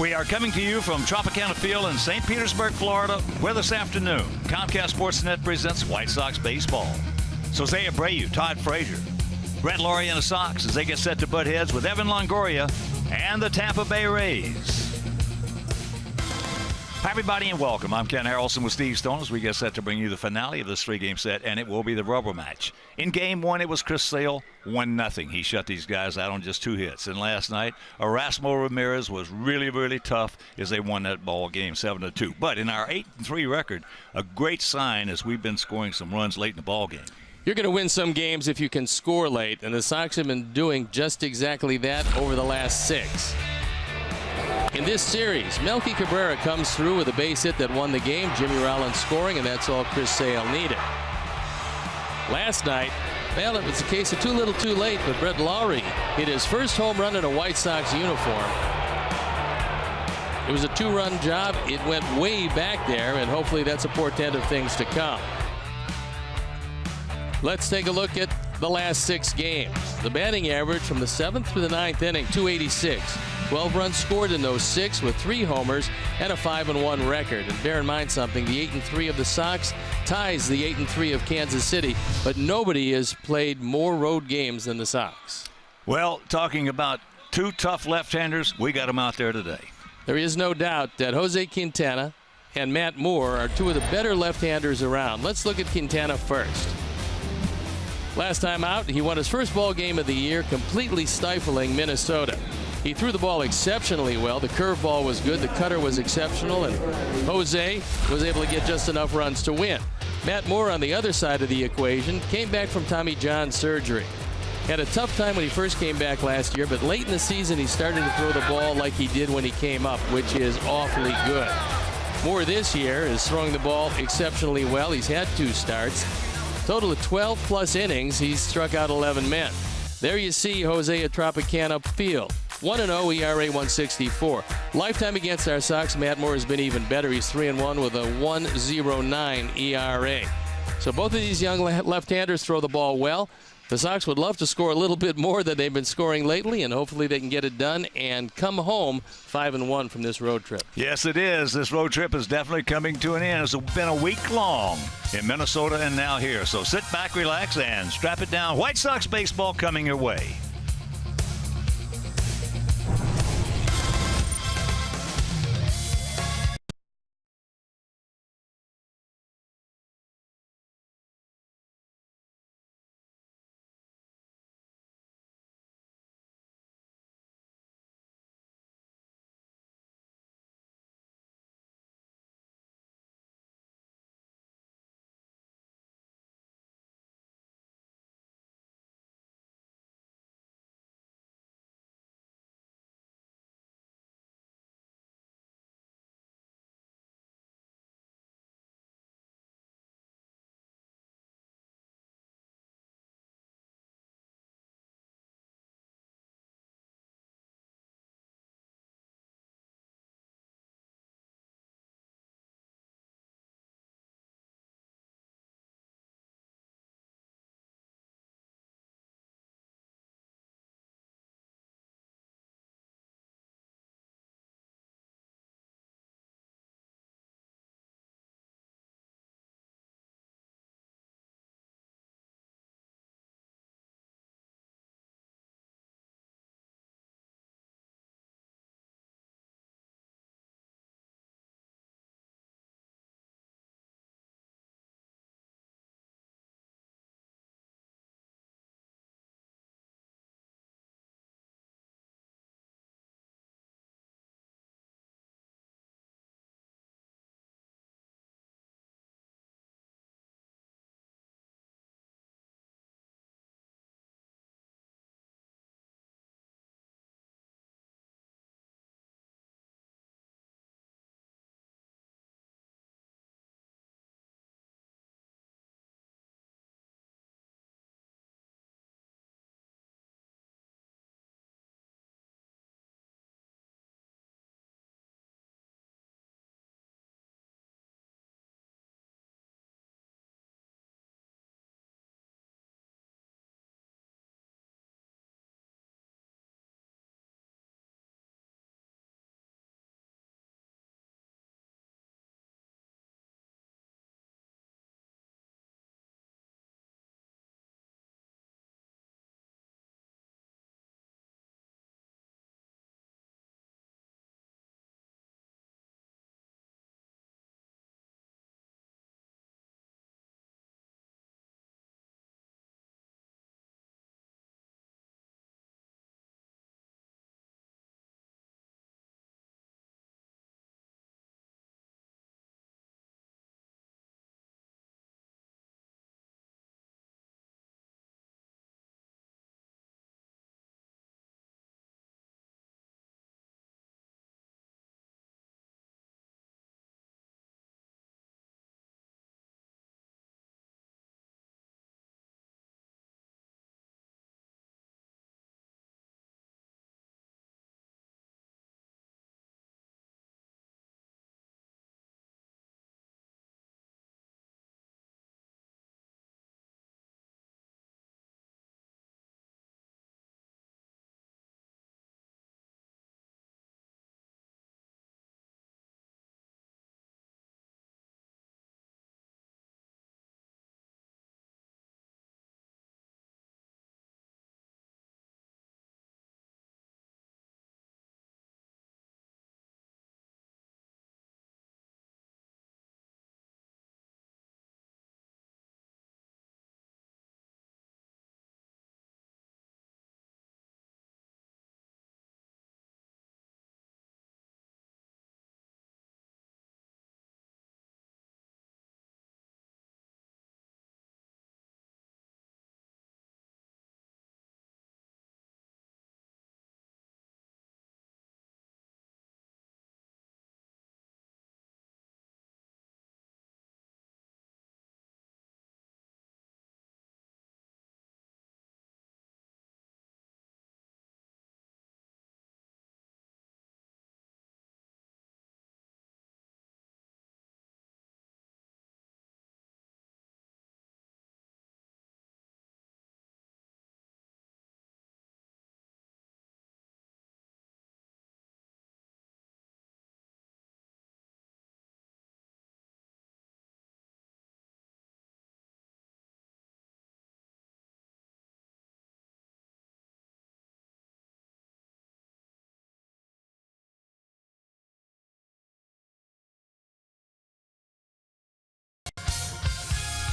We are coming to you from Tropicana Field in St. Petersburg, Florida, where this afternoon Comcast Sportsnet presents White Sox baseball. Jose Abreu, Todd Frazier, Brett Laurie and the Sox as they get set to butt heads with Evan Longoria and the Tampa Bay Rays. Hi, everybody, and welcome. I'm Ken Harrelson with Steve Stone as we get set to bring you the finale of this three-game set, and it will be the rubber match. In Game 1, it was Chris Sale, 1-0. He shut these guys out on just 2 hits. And last night, Erasmo Ramirez was really, really tough as they won that ball game 7-2. But in our 8-3 record, a great sign as we've been scoring some runs late in the ball game. You're going to win some games if you can score late, and the Sox have been doing just exactly that over the last 6. In this series, Melky Cabrera comes through with a base hit that won the game. Jimmy Rollins scoring, and that's all Chris Sale needed. Last night, well, it was a case of too little too late, but Brett Laurie hit his first home run in a White Sox uniform. It was a 2-run job. It went way back there, and hopefully that's a portent of things to come. Let's take a look at the last 6 games. The batting average from the 7th through the 9th inning, 286. 12 runs scored in those 6 with 3 homers and a 5-1 record. And bear in mind something, the 8-3 of the Sox ties the 8-3 of Kansas City, but nobody has played more road games than the Sox. Well, talking about 2 tough left-handers, we got them out there today. There is no doubt that Jose Quintana and Matt Moore are 2 of the better left-handers around. Let's look at Quintana first. Last time out, he won his first ball game of the year, completely stifling Minnesota. He threw the ball exceptionally well. The curveball was good. The cutter was exceptional. And Jose was able to get just enough runs to win. Matt Moore on the other side of the equation came back from Tommy John surgery. Had a tough time when he first came back last year, but late in the season he started to throw the ball like he did when he came up, which is awfully good. Moore this year is throwing the ball exceptionally well. He's had 2 starts. Total of 12+ innings. He's struck out 11 men. There you see Jose at Tropicana Field. 1-0 ERA 164. Lifetime against our Sox, Matt Moore has been even better. He's 3-1 with a 1.09 ERA. So both of these young left-handers throw the ball well. The Sox would love to score a little bit more than they've been scoring lately, and hopefully they can get it done and come home 5-1 from this road trip. Yes, it is. This road trip is definitely coming to an end. It's been a week long in Minnesota and now here. So sit back, relax, and strap it down. White Sox baseball coming your way.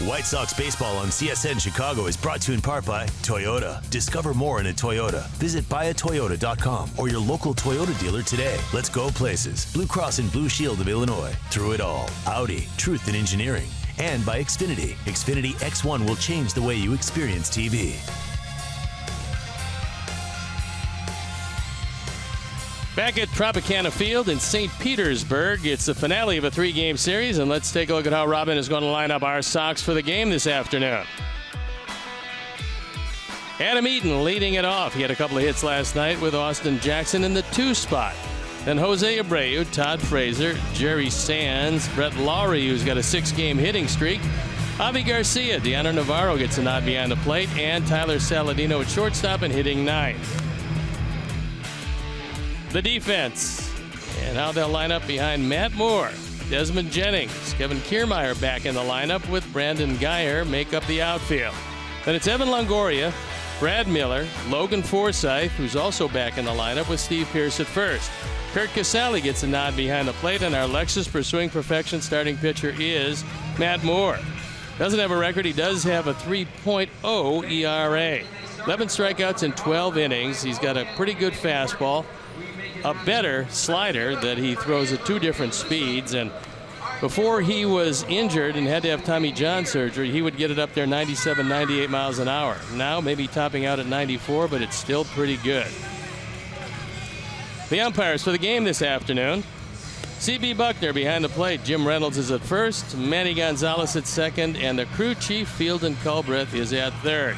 White Sox baseball on CSN Chicago is brought to you in part by Toyota. Discover more in a Toyota. Visit buyatoyota.com or your local Toyota dealer today. Let's go places. Blue Cross and Blue Shield of Illinois. Through it all. Audi. Truth in engineering. And by Xfinity. Xfinity X1 will change the way you experience TV. Back at Tropicana Field in St. Petersburg, it's the finale of a 3-game series, and let's take a look at how Robin is going to line up our Sox for the game this afternoon. Adam Eaton leading it off. He had a couple of hits last night with Austin Jackson in the 2 spot. Then Jose Abreu, Todd Frazier, Jerry Sands, Brett Lawrie, who's got a 6-game hitting streak. Javi Garcia, Deanna Navarro gets a nod behind the plate, and Tyler Saladino at shortstop and hitting 9th. The defense and how they'll line up behind Matt Moore, Desmond Jennings, Kevin Kiermaier back in the lineup with Brandon Guyer make up the outfield. Then it's Evan Longoria, Brad Miller, Logan Forsythe, who's also back in the lineup with Steve Pearce at first. Kurt Casale gets a nod behind the plate, and our Lexus Pursuing Perfection starting pitcher is Matt Moore. Doesn't have a record. He does have a 3.0 ERA. 11 strikeouts in 12 innings. He's got a pretty good fastball, a better slider that he throws at 2 different speeds, and before he was injured and had to have Tommy John surgery, he would get it up there 97, 98 miles an hour. Now maybe topping out at 94, but it's still pretty good. The umpires for the game this afternoon: C.B. Buckner behind the plate, Jim Reynolds is at first, Manny Gonzalez at second, and the crew chief Fielden Culbreth is at third.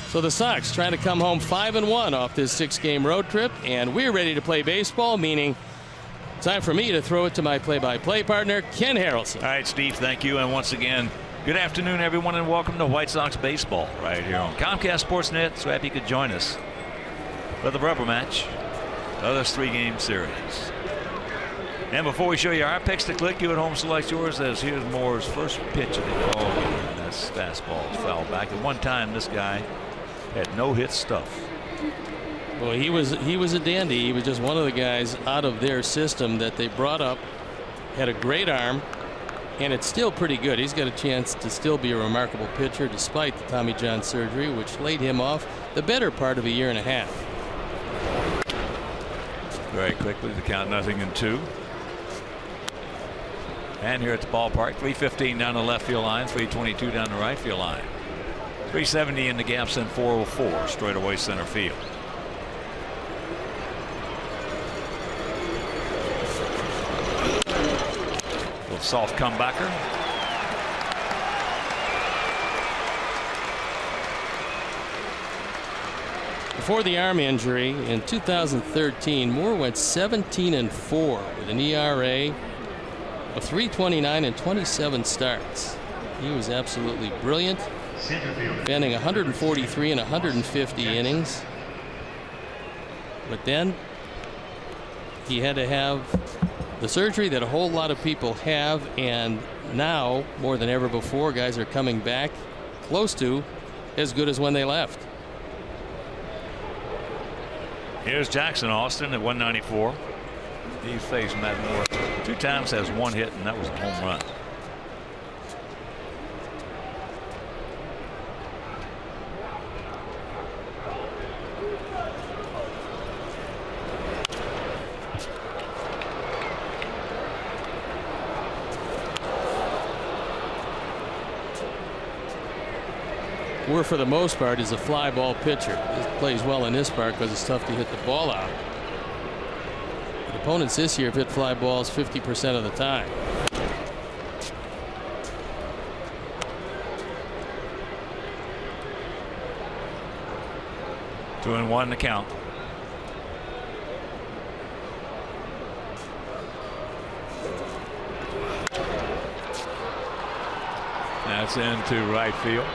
So the Sox trying to come home 5-1 off this 6-game road trip, and we're ready to play baseball, meaning time for me to throw it to my play-by-play partner, Ken Harrelson. All right, Steve, thank you. And once again, good afternoon, everyone, and welcome to White Sox baseball right here on Comcast Sportsnet. So happy you could join us for the rubber match of this 3-game series. And before we show you our picks to click, you at home select yours, as here's Moore's first pitch of the ball game. That's fastball foul back. At one time, this guy had no hit stuff. Well, he was a dandy. He was just one of the guys out of their system that they brought up. Had a great arm, and it's still pretty good. He's got a chance to still be a remarkable pitcher despite the Tommy John surgery, which laid him off the better part of a year and a half. Very quickly, the count 0-2. And here at the ballpark, 315 down the left field line, 322 down the right field line. 370 in the gaps and 404 straight away center field. Little soft comebacker. Before the arm injury in 2013, Moore went 17-4 with an ERA of 3.29 and 27 starts. He was absolutely brilliant, spending 143 and 150 innings. But then he had to have the surgery that a whole lot of people have, and now more than ever before, guys are coming back close to as good as when they left. Here's Jackson Austin at 194. He's faced Matt Moore 2 times, has 1 hit, and that was a home run. Moore, for the most part, is a fly ball pitcher. He plays well in this part because it's tough to hit the ball out. The opponents this year have hit fly balls 50% of the time. Two and one to count. That's into right field.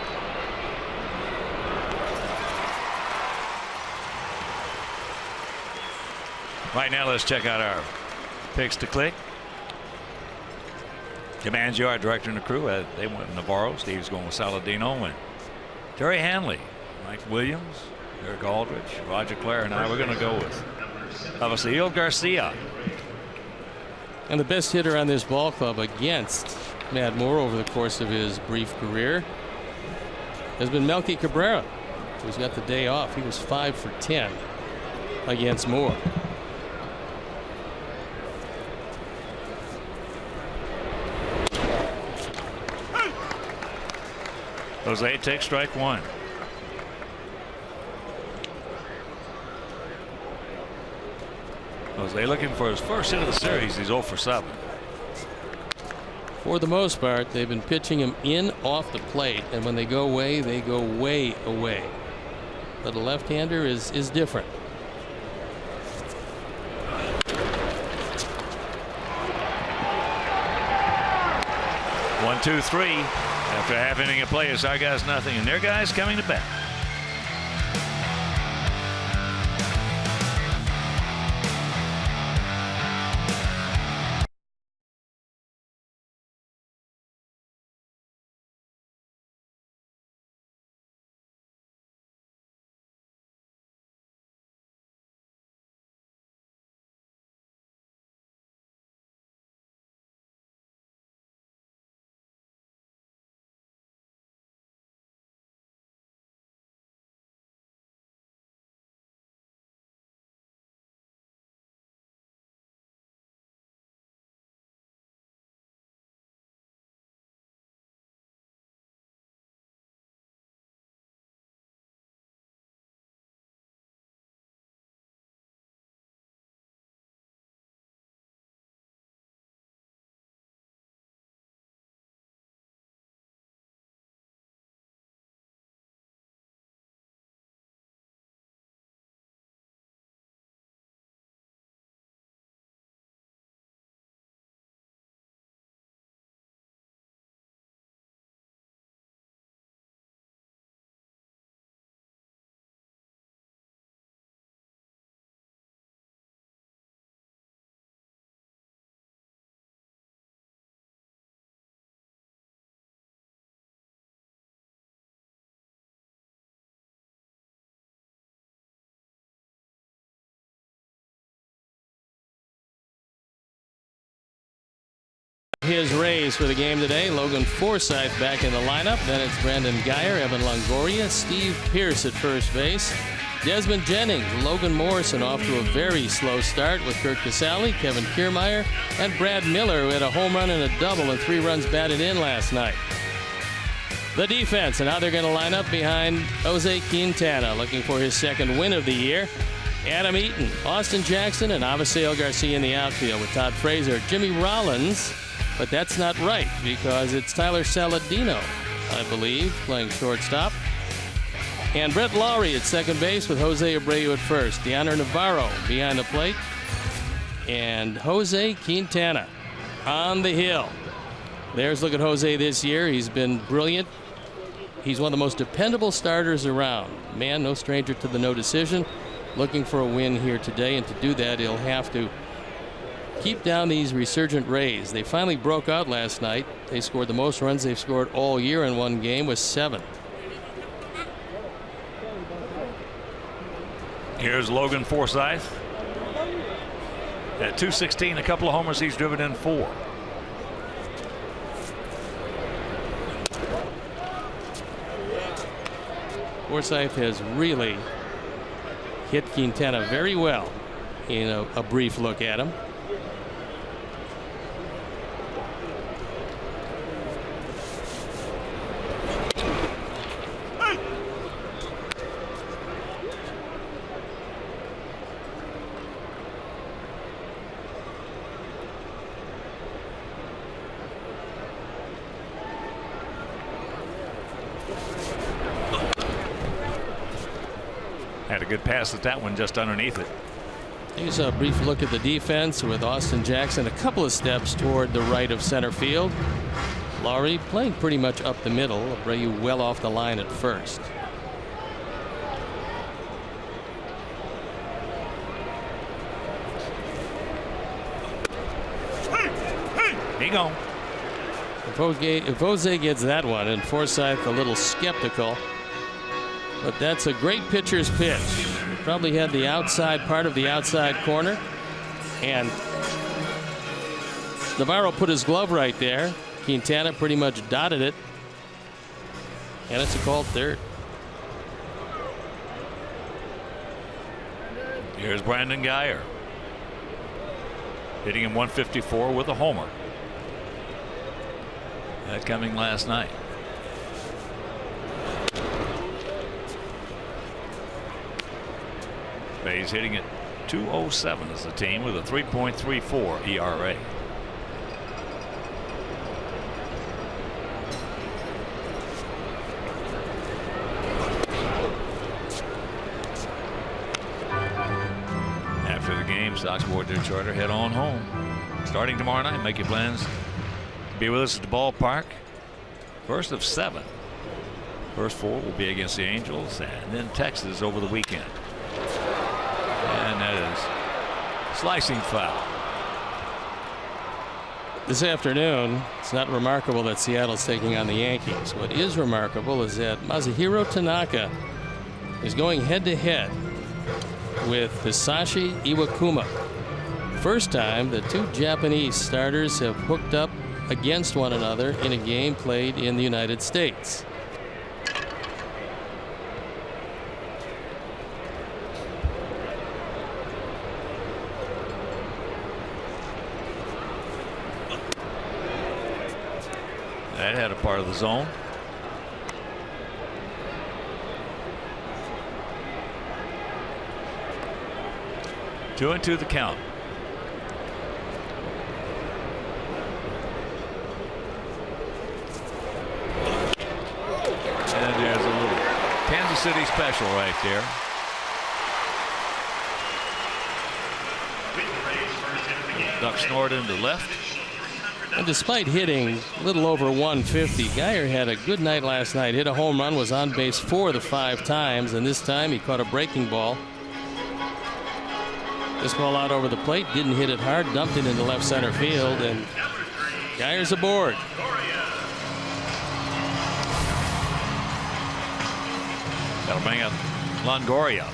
Right now, let's check out our picks to click. Commands Yard, director and the crew. They went with Navarro. Steve's going with Saladino and Terry Hanley, Mike Williams, Eric Aldrich, Roger Clare, and I. We're going to go with Avisaíl Garcia. And the best hitter on this ball club against Matt Moore over the course of his brief career has been Melky Cabrera, who's got the day off. He was 5 for 10 against Moore. Jose takes strike one. Jose looking for his first hit of the series. He's 0 for 7. For the most part, they've been pitching him in off the plate, and when they go away, they go way away. But a left-hander is different. One, two, three. After a half inning of play, it's our guys nothing, and their guys coming to bat. His Rays for the game today. Logan Forsythe back in the lineup. Then it's Brandon Geyer, Evan Longoria, Steve Pearce at first base, Desmond Jennings, Logan Morrison off to a very slow start with Kurt Casale, Kevin Kiermaier, and Brad Miller, who had a home run and a double and 3 runs batted in last night. The defense and how they're going to line up behind Jose Quintana, looking for his second win of the year. Adam Eaton, Austin Jackson, and Avisail Garcia in the outfield with Todd Frazier, Jimmy Rollins. But that's not right because it's Tyler Saladino, I believe, playing shortstop. And Brett Lawrie at second base with Jose Abreu at first. Deaner Navarro behind the plate. And Jose Quintana on the hill. There's a look at Jose this year. He's been brilliant. He's one of the most dependable starters around. Man, no stranger to the no decision. Looking for a win here today, and to do that, he'll have to keep down these resurgent Rays. They finally broke out last night. They scored the most runs they've scored all year in one game with 7. Here's Logan Forsythe. At 216, a couple of homers, he's driven in 4. Forsythe has really hit Quintana very well in a brief look at him. Had a good pass at that one just underneath it. Here's a brief look at the defense with Austin Jackson a couple of steps toward the right of center field. Lawrie playing pretty much up the middle. Abreu well off the line at first. He gone. If Jose gets that one, and Forsythe a little skeptical, but that's a great pitcher's pitch. Probably had the outside part of the outside corner, and Navarro put his glove right there. Quintana pretty much dotted it. And it's a called third. Here's Brandon Guyer, hitting him 154 with a homer. That coming last night. Bay's hitting at 207 as a team with a 3.34 ERA. After the game, Sox board their charter, head on home. Starting tomorrow night, make your plans to be with us at the ballpark. First of 7. First 4 will be against the Angels and then Texas over the weekend. And that is slicing foul. This afternoon, it's not remarkable that Seattle's taking on the Yankees. What is remarkable is that Masahiro Tanaka is going head-to-head with Hisashi Iwakuma. First time the two Japanese starters have hooked up against one another in a game played in the United States. That had a part of the zone. Two and two the count. And there's a little Kansas City special right there. Duck snored into left. And despite hitting a little over 150, Guyer had a good night last night. Hit a home run, was on base 4 of the 5 times, and this time he caught a breaking ball. This ball out over the plate, didn't hit it hard, dumped it into left center field, and Guyer's aboard. That'll bring up Longoria.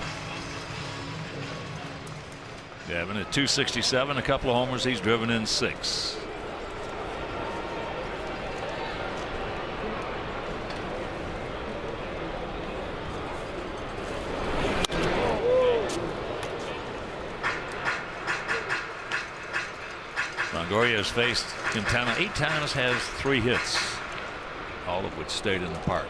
Devin at 267, a couple of homers. He's driven in 6. Longoria has faced Quintana 8 times, has 3 hits, all of which stayed in the park.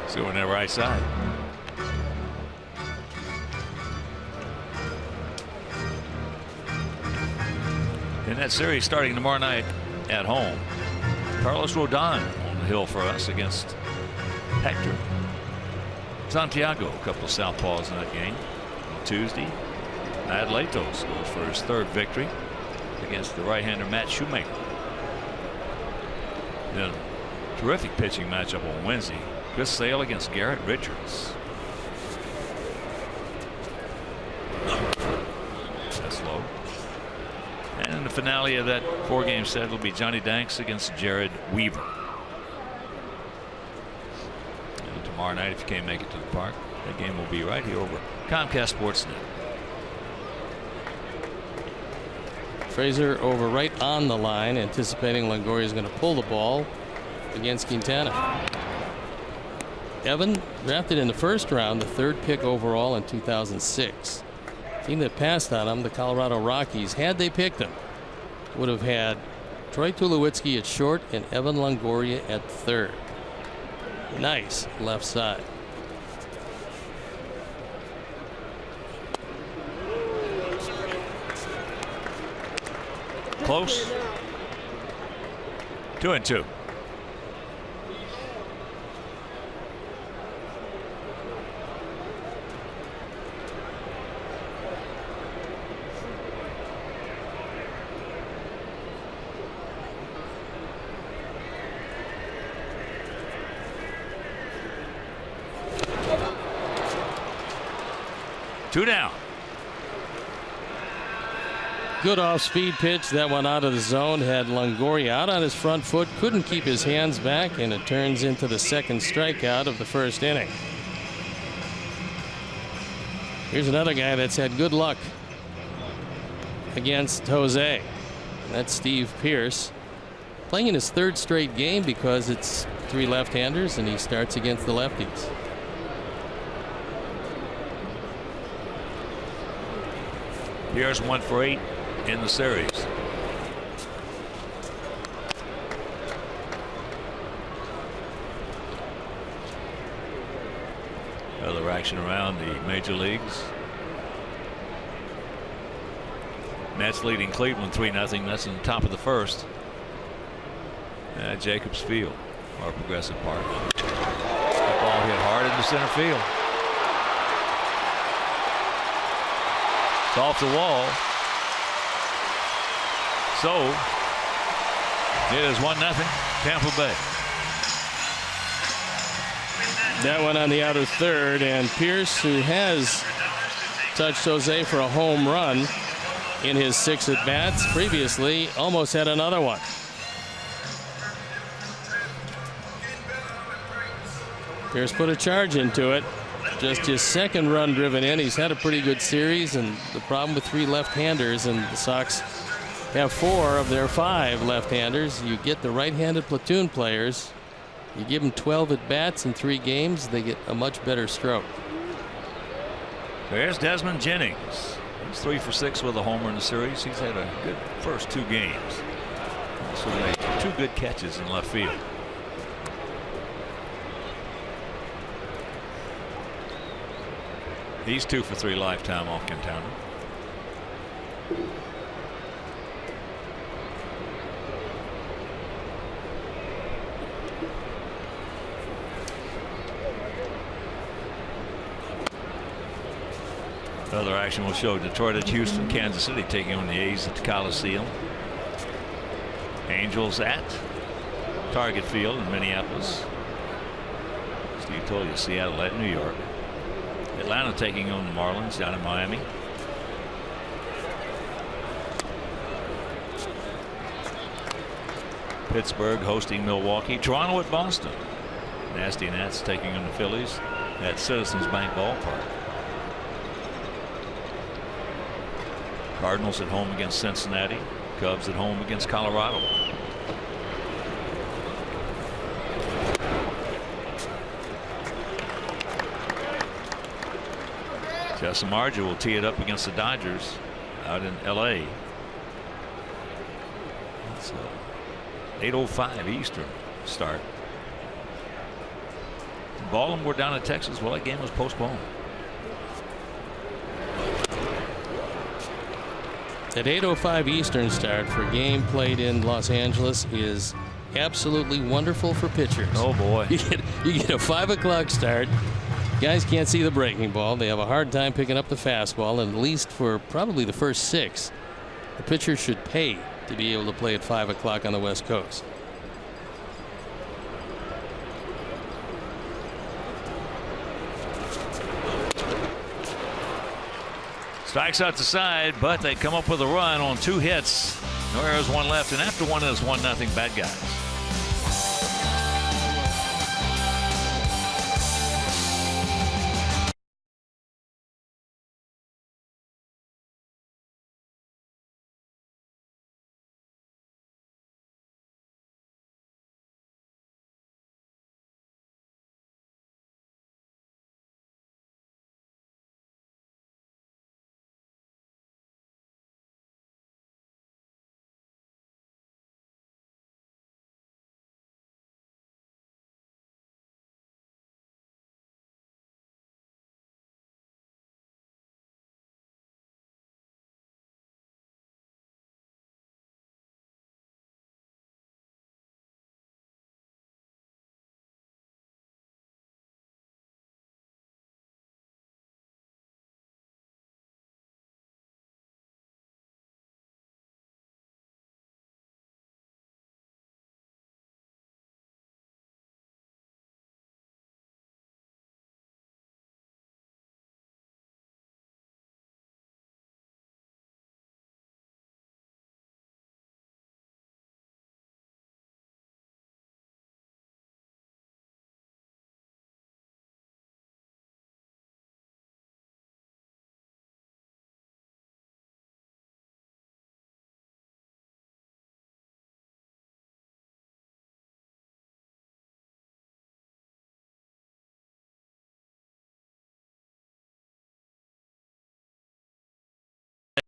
So on that right side. In that series starting tomorrow night at home, Carlos Rodon on the hill for us against Hector Santiago. A couple of southpaws in that game. On Tuesday, Matt Latos goes for his 3rd victory against the right-hander Matt Shoemaker. Then terrific pitching matchup on Wednesday. Chris Sale against Garrett Richards. That's low. And in the finale of that 4-game set will be Johnny Danks against Jared Weaver. And tomorrow night, if you can't make it to the park, that game will be right here over Comcast Sportsnet. Fraser over right on the line, anticipating Longoria is going to pull the ball against Quintana. Evan drafted in the 1st round, the 3rd pick overall in 2006. Team that passed on him, the Colorado Rockies, had they picked him, would have had Troy Tulowitzki at short and Evan Longoria at 3rd. Nice left side. Close. 2 and 2. Two down. Good off-speed pitch. That one out of the zone. Had Longoria out on his front foot. Couldn't keep his hands back, and it turns into the second strikeout of the first inning. Here's another guy that's had good luck against Jose. That's Steve Pearce, playing in his third straight game because it's 3 left-handers and he starts against the lefties. Pearce 1 for 8 in the series. Other action around the major leagues. Mets leading Cleveland 3-0. That's in the top of the first at Jacobs Field, or Progressive Park. The ball hit hard into center field. It's off the wall. So it is 1-0 Tampa Bay. That one on the outer third, and Pearce, who has touched Jose for a home run in his 6 at-bats previously, almost had another one. Pearce put a charge into it. Just his second run driven in. He's had a pretty good series, and the problem with 3 left-handers, and the Sox have 4 of their 5 left-handers. You get the right-handed platoon players, you give them 12 at-bats in 3 games, they get a much better stroke. There's Desmond Jennings. He's 3 for 6 with a homer in the series. He's had a good first 2 games. So made 2 good catches in left field. He's 2 for 3 lifetime off Quintana. Other action will show Detroit at Houston, Kansas City taking on the A's at the Coliseum. Angels at Target Field in Minneapolis. Steve told you Seattle at New York. Atlanta taking on the Marlins down in Miami. Pittsburgh hosting Milwaukee. Toronto at Boston. Nasty Nats taking on the Phillies at Citizens Bank Ballpark. Cardinals at home against Cincinnati. Cubs at home against Colorado. Justin Marja will tee it up against the Dodgers out in L.A. It's 8:05 Eastern start. Baltimore down in Texas. Well, that game was postponed. That 8:05 Eastern start for a game played in Los Angeles is absolutely wonderful for pitchers. Oh boy. You get a 5 o'clock start. Guys can't see the breaking ball. They have a hard time picking up the fastball, and at least for probably the first 6, the pitcher should pay to be able to play at 5 o'clock on the West Coast. Strikes out the side, but they come up with a run on 2 hits. No errors, 1 left, and after 1 is 1-0 bad guys.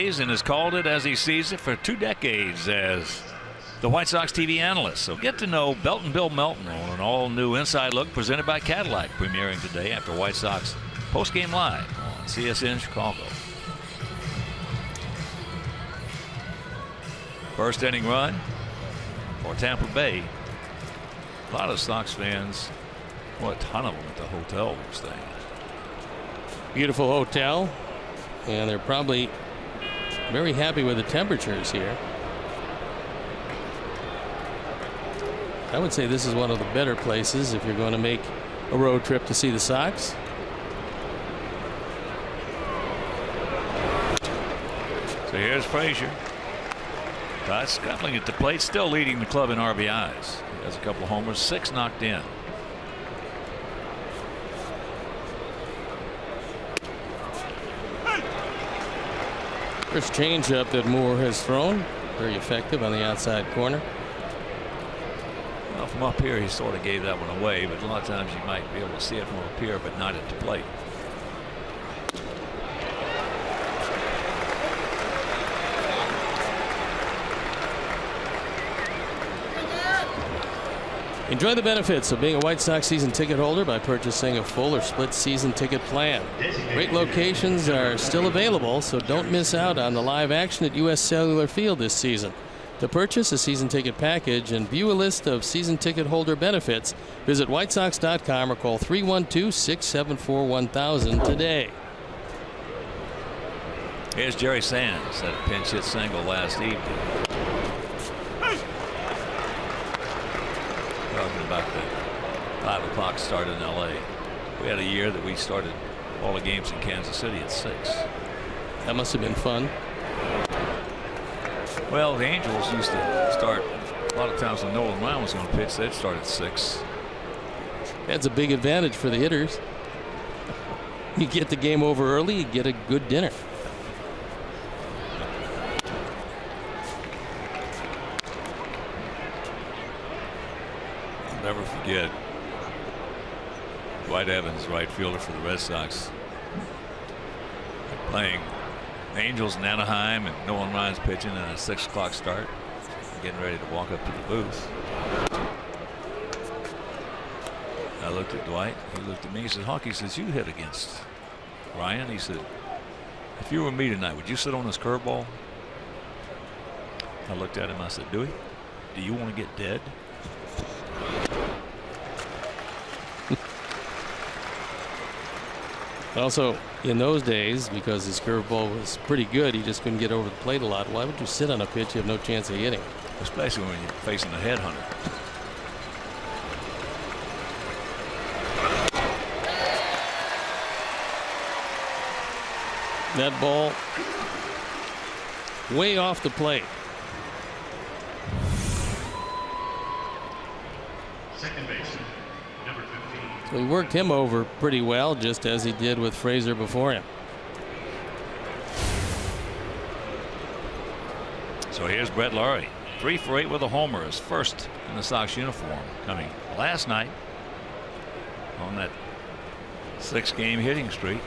and has called it as he sees it for 2 decades as the White Sox TV analyst. So get to know Belton Bill Melton on an all-new Inside Look presented by Cadillac, premiering today after White Sox postgame live on CSN Chicago. First inning run for Tampa Bay. A lot of Sox fans, well, a ton of them at the hotel were staying. Beautiful hotel, and they're probably very happy with the temperatures here. I would say this is one of the better places if you're going to make a road trip to see the Sox. So here's Frazier. Todd Scutling at the plate, still leading the club in RBIs. He has a couple of homers, 6 knocked in. First changeup that Moore has thrown, very effective on the outside corner. Well, from up here, he sort of gave that one away, but a lot of times you might be able to see it from up here, but not at the plate. Enjoy the benefits of being a White Sox season ticket holder by purchasing a full or split season ticket plan. Great locations are still available, so don't miss out on the live action at U.S. Cellular Field this season. To purchase a season ticket package and view a list of season ticket holder benefits, visit whitesox.com or call 312-674-1000 today. Here's Jerry Sands, that pinch hit single last evening. Talking about the 5 o'clock start in L.A. We had a year that we started all the games in Kansas City at 6. That must have been fun. Well, the Angels used to start a lot of times when Nolan Ryan was going to pitch. They'd start at 6. That's a big advantage for the hitters. You get the game over early, you get a good dinner. I'll never forget Dwight Evans, right fielder for the Red Sox, playing Angels in Anaheim, and Nolan Ryan's pitching in a 6 o'clock start, getting ready to walk up to the booth. I looked at Dwight. He looked at me. He said, "Hawk," he says, "you hit against Ryan." He said, "If you were me tonight, would you sit on this curveball?" I looked at him. I said, "Dewey, do you want to get dead?" Also, in those days, because his curveball was pretty good, he just couldn't get over the plate a lot. Why would you sit on a pitch you have no chance of hitting? Especially when you're facing a headhunter. That ball way off the plate. Second baseman, number 15. So he worked him over pretty well, just as he did with Frazier before him. So here's Brett Laurie, 3 for 8 with a homer, his first in the Sox uniform, coming last night on that 6-game hitting streak.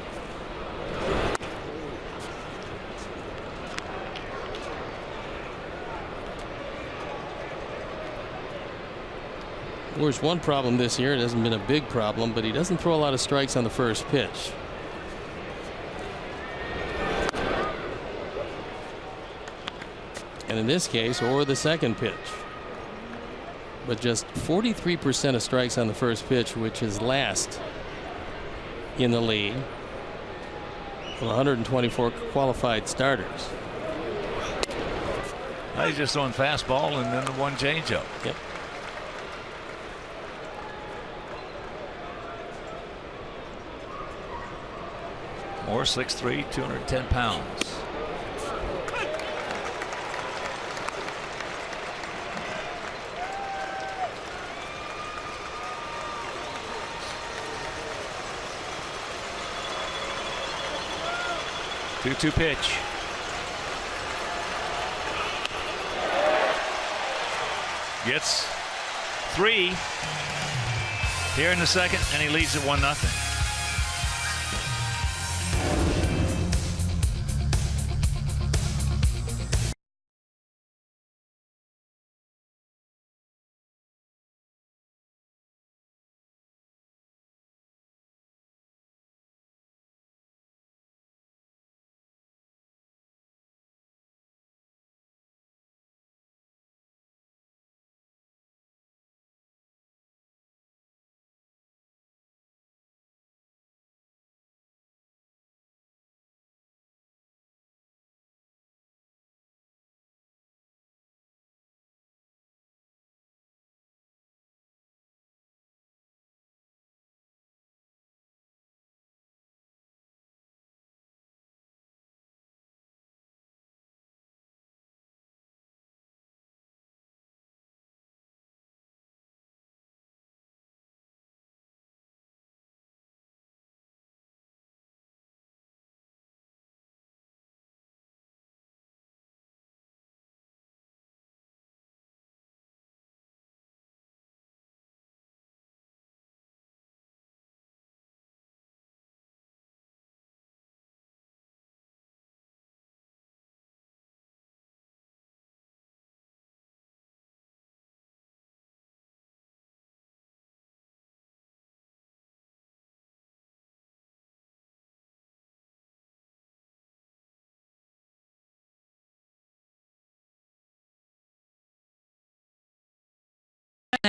There's one problem this year. It hasn't been a big problem, but he doesn't throw a lot of strikes on the first pitch. And in this case, or the second pitch. But just 43% of strikes on the first pitch, which is last in the league of 124 qualified starters. He's just throwing fastball and then the one changeup. Yep. Moore, 6'3", 210 pounds. Two pitch. Gets 3 here in the second, and he leads it 1-0.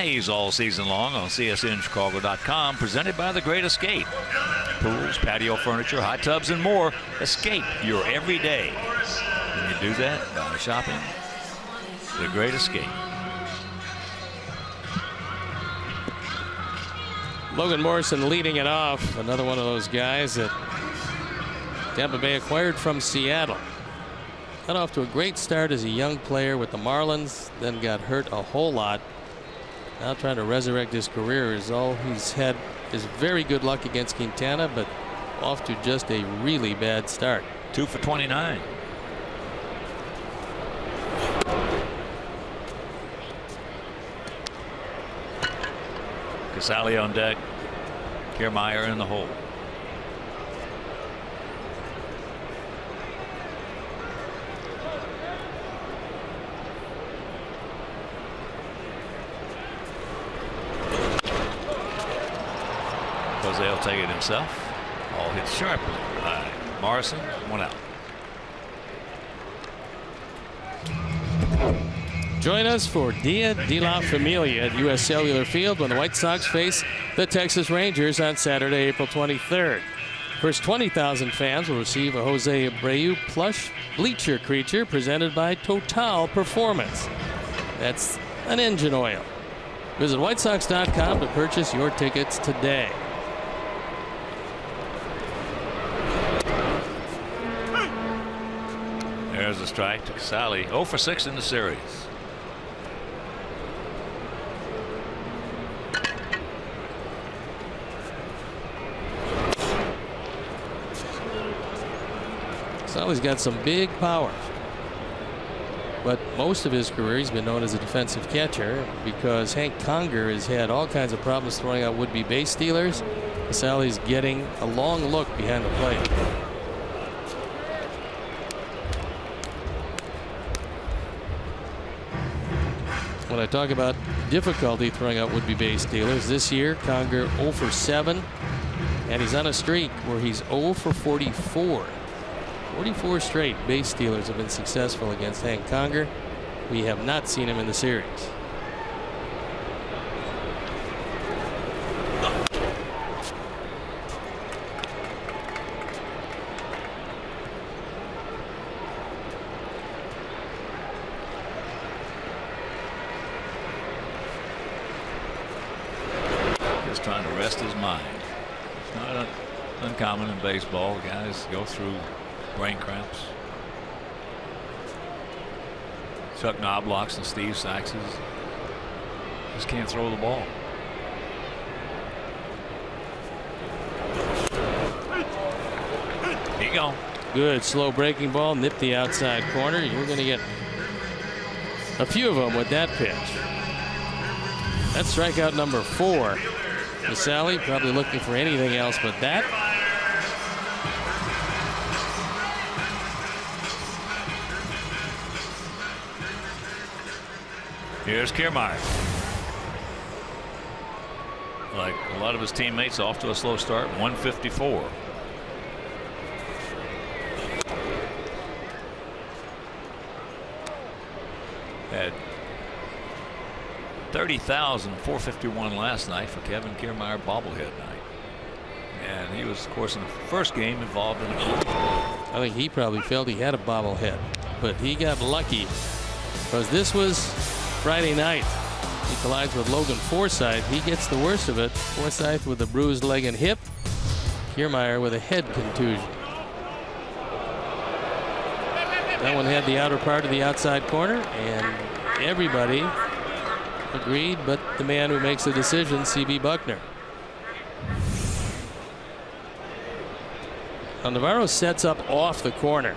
He's all season long on CSNChicago.com, presented by The Great Escape. Pools, patio furniture, hot tubs, and more. Escape your everyday. When you do that by shopping, The Great Escape. Logan Morrison leading it off. Another one of those guys that Tampa Bay acquired from Seattle. Got off to a great start as a young player with the Marlins, then got hurt a whole lot. Now trying to resurrect his career. Is all he's had is very good luck against Quintana, but off to just a really bad start. 2 for 29. Casali on deck. Kiermaier in the hole. Jose will take it himself. All hit sharply by Morrison. 1 out. Join us for Dia de la Familia at U.S. Cellular Field when the White Sox face the Texas Rangers on Saturday, April 23rd. First 20,000 fans will receive a Jose Abreu plush bleacher creature presented by Total Performance. That's an engine oil. Visit WhiteSox.com to purchase your tickets today. There's a strike to Casali. 0 for 6 in the series. Casali's got some big power, but most of his career he's been known as a defensive catcher because Hank Conger has had all kinds of problems throwing out would-be base stealers. Casali's getting a long look behind the plate. When I talk about difficulty throwing out would-be base stealers, this year Conger 0 for 7, and he's on a streak where he's 0 for 44. 44 straight base stealers have been successful against Hank Conger. We have not seen him in the series. Just trying to rest his mind. It's not uncommon in baseball. Guys go through brain cramps. Chuck Knoblauchs and Steve Saxes just can't throw the ball. Here you go. Good slow breaking ball, nipped the outside corner. You're going to get a few of them with that pitch. That's strikeout number 4. Casali probably looking for anything else but that. Here's Kiermaier. Like a lot of his teammates, off to a slow start. 154. Had 30,451 last night for Kevin Kiermaier bobblehead night. And he was, of course, in the first game involved in a collision. I think he probably felt he had a bobblehead, but he got lucky because this was Friday night. He collides with Logan Forsythe. He gets the worst of it. Forsythe with a bruised leg and hip. Kiermaier with a head contusion. That one had the outer part of the outside corner, and everybody agreed but the man who makes the decision, C.B. Buckner. Now Navarro sets up off the corner.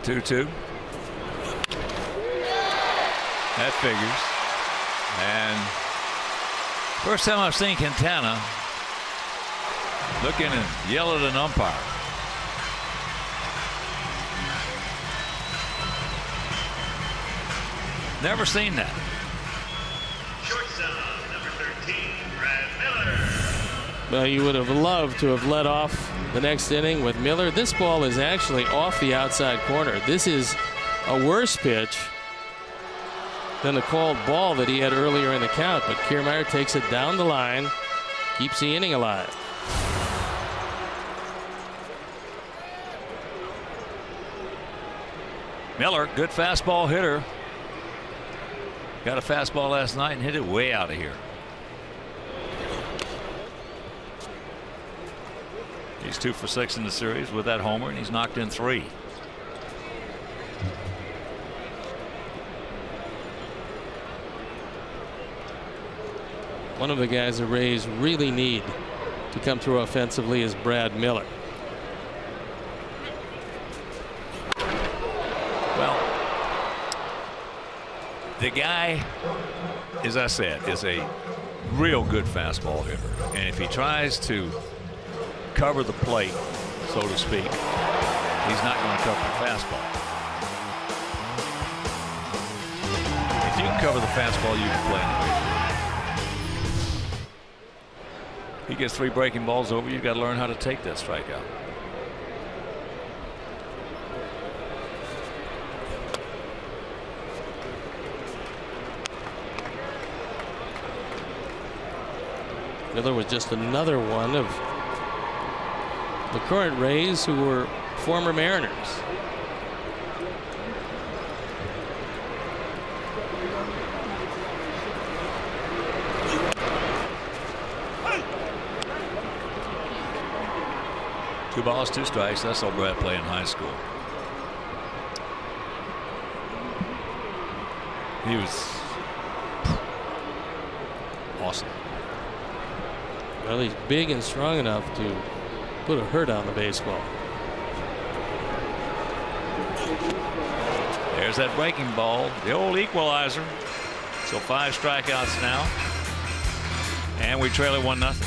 The 2-2. That figures. And first time I've seen Quintana look in and yell at an umpire. Never seen that. Shortstop, number 13, Brad Miller. Well, you would have loved to have led off the next inning with Miller. This ball is actually off the outside corner. This is a worse pitch than the called ball that he had earlier in the count. But Kiermaier takes it down the line, keeps the inning alive. Miller, good fastball hitter. Got a fastball last night and hit it way out of here. He's 2 for 6 in the series with that homer, and he's knocked in 3. One of the guys the Rays really need to come through offensively is Brad Miller. Well, the guy, as I said, is a real good fastball hitter. And if he tries to cover the plate, so to speak, he's not going to cover the fastball. If you can cover the fastball, you can play in the major league. He gets 3 breaking balls over, you've got to learn how to take that strikeout. Miller was just another one of the current Rays who were former Mariners. Two balls, 2 strikes. That's all Brad played in high school. He was awesome. Well, he's big and strong enough to put a hurt on the baseball. There's that breaking ball, the old equalizer. So 5 strikeouts now, and we trail it 1-0.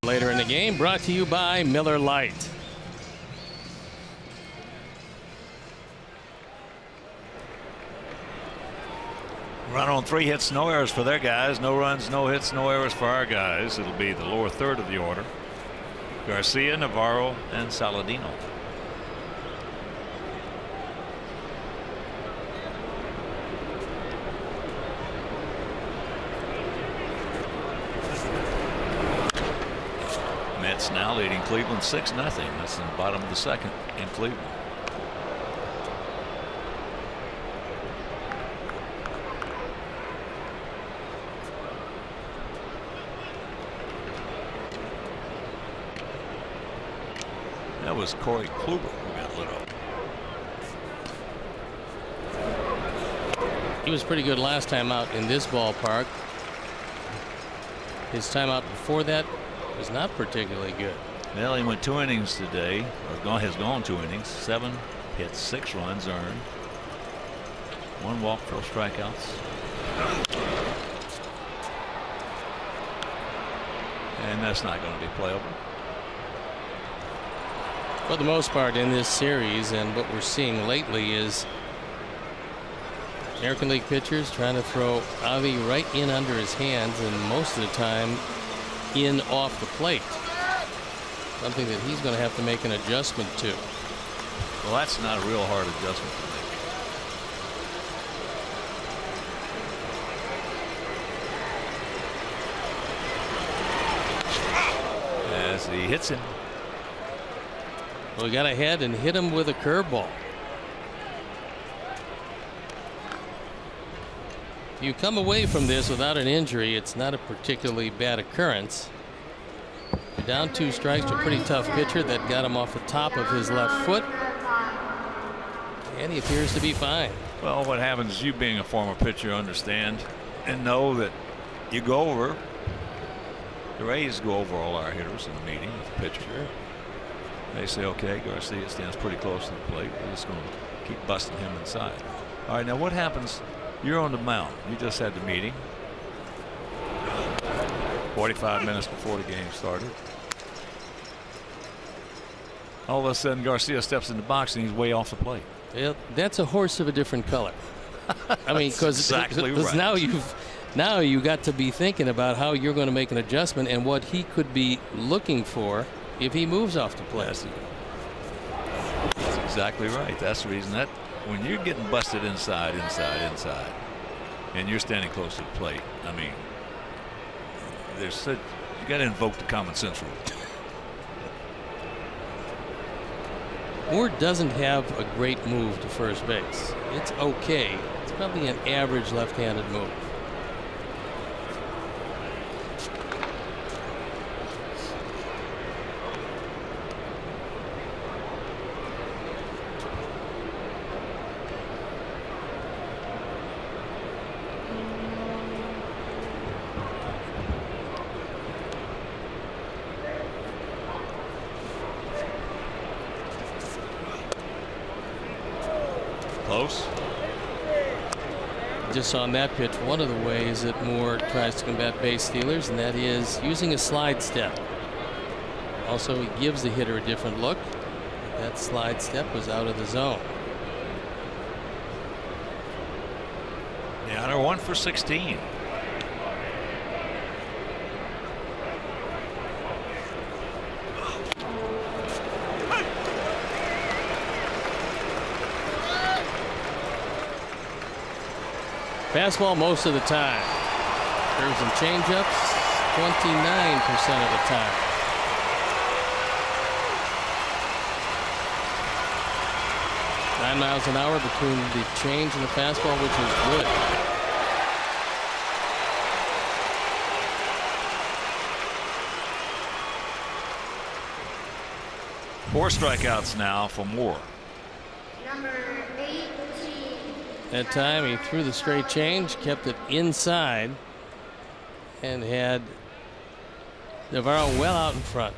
Later in the game, brought to you by Miller Lite. Run on 3 hits, no errors for their guys. No runs, no hits, no errors for our guys. It'll be the lower third of the order. Garcia, Navarro, and Saladino. Mets now leading Cleveland 6-0. That's in the bottom of the 2nd in Cleveland. That was Corey Kluber who got lit up. He was pretty good last time out in this ballpark. His time out before that was not particularly good. Well, he went 2 innings today, or has gone 2 innings, 7 hits, 6 runs earned, 1 walk, 4 strikeouts. And that's not going to be playable. For the most part in this series, and what we're seeing lately is American League pitchers trying to throw Avi right in under his hands, and most of the time in off the plate. Something that he's going to have to make an adjustment to. Well, that's not a real hard adjustment to make. As he hits him. Well, he got ahead and hit him with a curveball. If you come away from this without an injury, it's not a particularly bad occurrence. You're down 2 strikes to a pretty tough pitcher that got him off the top of his left foot. And he appears to be fine. Well, what happens is, you being a former pitcher understand and know that you go over. The Rays go over all our hitters in the meeting with the pitcher. Sure. They say, okay, Garcia stands pretty close to the plate. We're just going to keep busting him inside. All right, now what happens? You're on the mound. You just had the meeting. 45 minutes before the game started. All of a sudden, Garcia steps in the box and he's way off the plate. Yeah, that's a horse of a different color. I mean, because exactly right. now you got to be thinking about how you're going to make an adjustment and what he could be looking for if he moves off the plate. That's exactly right. That's the reason that when you're getting busted inside, and you're standing close to the plate, I mean, you got to invoke the common sense rule. Moore doesn't have a great move to first base. It's okay. It's probably an average left-handed move. Close. Just on that pitch, one of the ways that Moore tries to combat base stealers, and that is using a slide step. Also, he gives the hitter a different look. That slide step was out of the zone. Yeah, they're 1 for 16. Fastball most of the time. Curves and changeups 29% of the time. Nine miles an hour between the change and the fastball, which is good. Four strikeouts now for Moore. That time he threw the straight change, kept it inside, and had Navarro well out in front.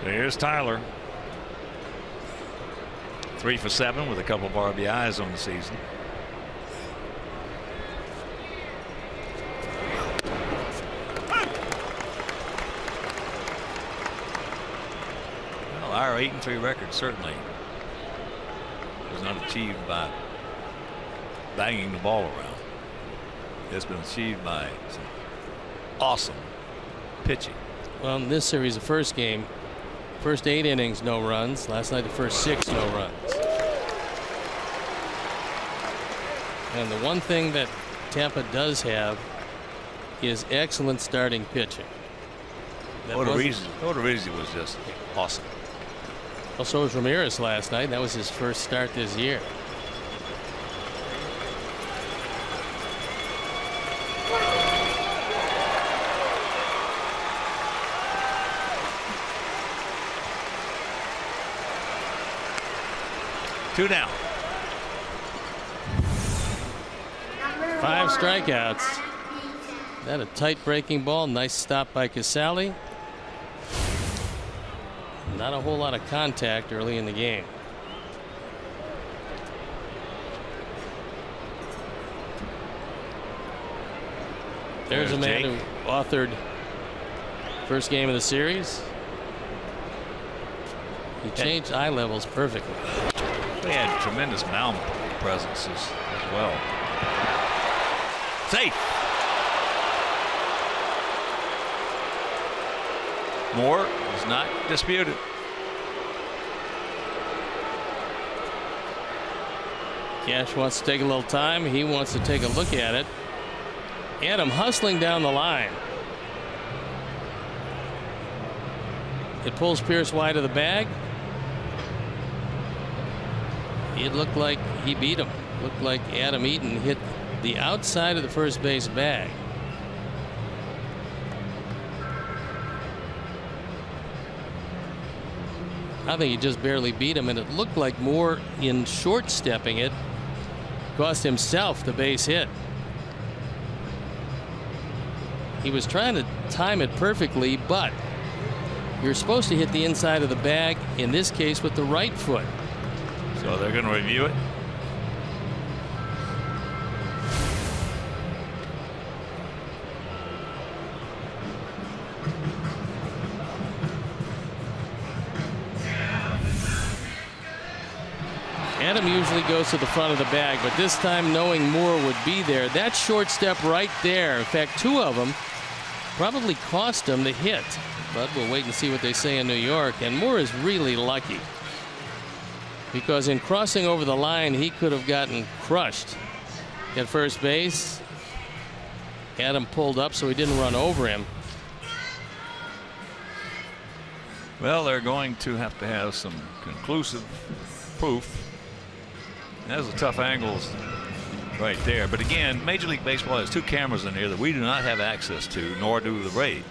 So here's Tyler. 3 for 7 with a couple of RBIs on the season. Our 8-3 record certainly was not achieved by banging the ball around. It's been achieved by some awesome pitching. Well, in this series, the first game, first 8 innings, no runs. Last night, the first 6, no runs. And the one thing that Tampa does have is excellent starting pitching. Odorizzi was just awesome. Well, so was Ramirez last night. That was his first start this year. 2 down. 5 strikeouts. That a tight breaking ball. Nice stop by Casale. Not a whole lot of contact early in the game. There's a man who authored first game of the series. He changed eye levels perfectly. They had tremendous mound presences as well. Safe. Moore is not disputed. Cash wants to take a little time. He wants to take a look at it. Adam hustling down the line. It pulls Pierce wide of the bag. It looked like he beat him. Looked like Adam Eaton hit the outside of the first base bag. I think he just barely beat him, and it looked like Moore, in short stepping it, cost himself the base hit. He was trying to time it perfectly, but you're supposed to hit the inside of the bag, in this case with the right foot. So they're going to review it. Adam usually goes to the front of the bag, but this time, knowing Moore would be there, that short step right there, in fact 2 of them, probably cost him the hit. But we'll wait and see what they say in New York. And Moore is really lucky, because in crossing over the line, he could have gotten crushed at first base. Adam pulled up so he didn't run over him. Well, they're going to have some conclusive proof. Those are tough angles right there. But again, Major League Baseball has 2 cameras in here that we do not have access to, nor do the Rays.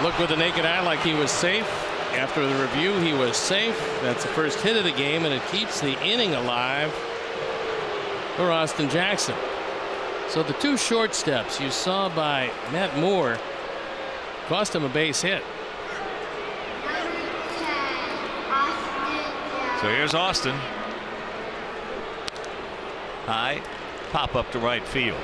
Looked with the naked eye like he was safe. After the review, he was safe. That's the first hit of the game, and it keeps the inning alive for Austin Jackson. So the 2 short steps you saw by Matt Moore cost him a base hit. So here's Austin. High pop up to right field.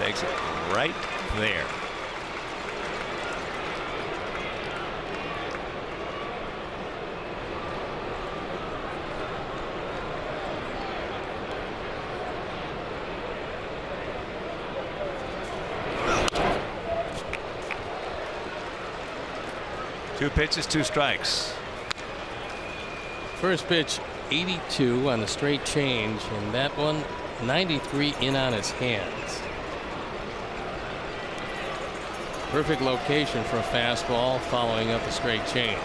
Takes it right there. Two pitches, 2 strikes. First pitch 82 on the straight change, and that one 93 in on his hands. Perfect location for a fastball following up a straight change.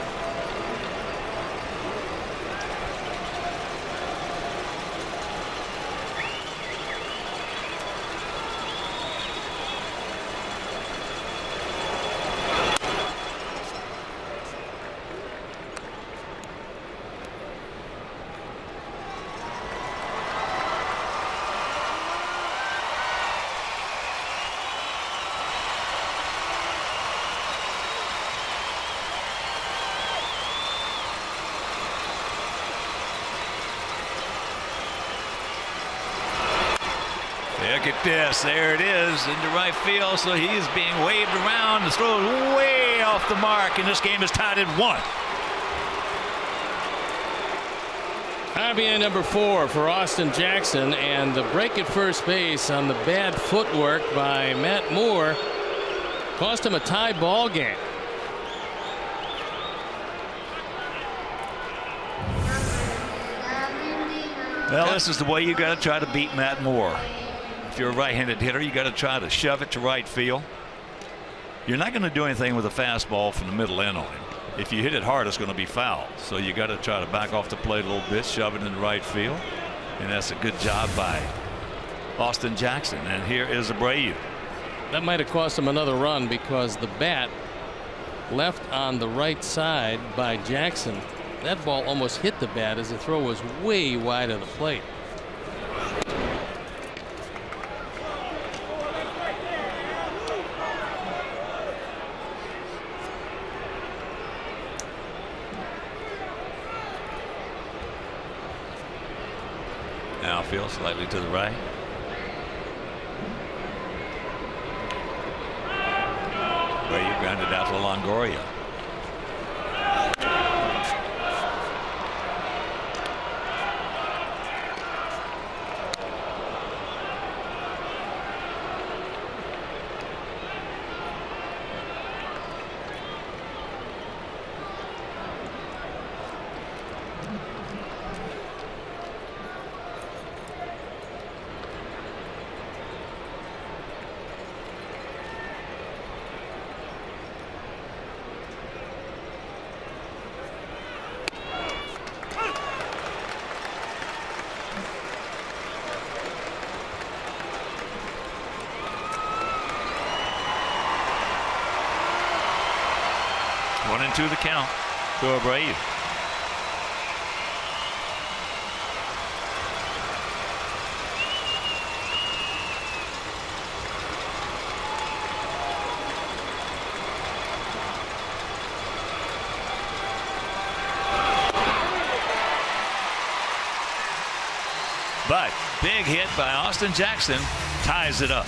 Look at this. There it is into right field. So he is being waved around. The throw is way off the mark, and this game is tied at 1. RBI number 4 for Austin Jackson, and the break at first base on the bad footwork by Matt Moore cost him a tie ball game. Well, this is the way you got to try to beat Matt Moore. If you're a right-handed hitter, you got to try to shove it to right field. You're not going to do anything with a fastball from the middle end on him. If you hit it hard, it's going to be foul. So you got to try to back off the plate a little bit, shove it into right field, and that's a good job by Austin Jackson. And here is Abreu. That might have cost him another run because the bat left on the right side by Jackson. That ball almost hit the bat as the throw was way wide of the plate. Outfield slightly to the right. Abreu grounded out to Longoria. To the count to Abreu. But big hit by Austin Jackson ties it up.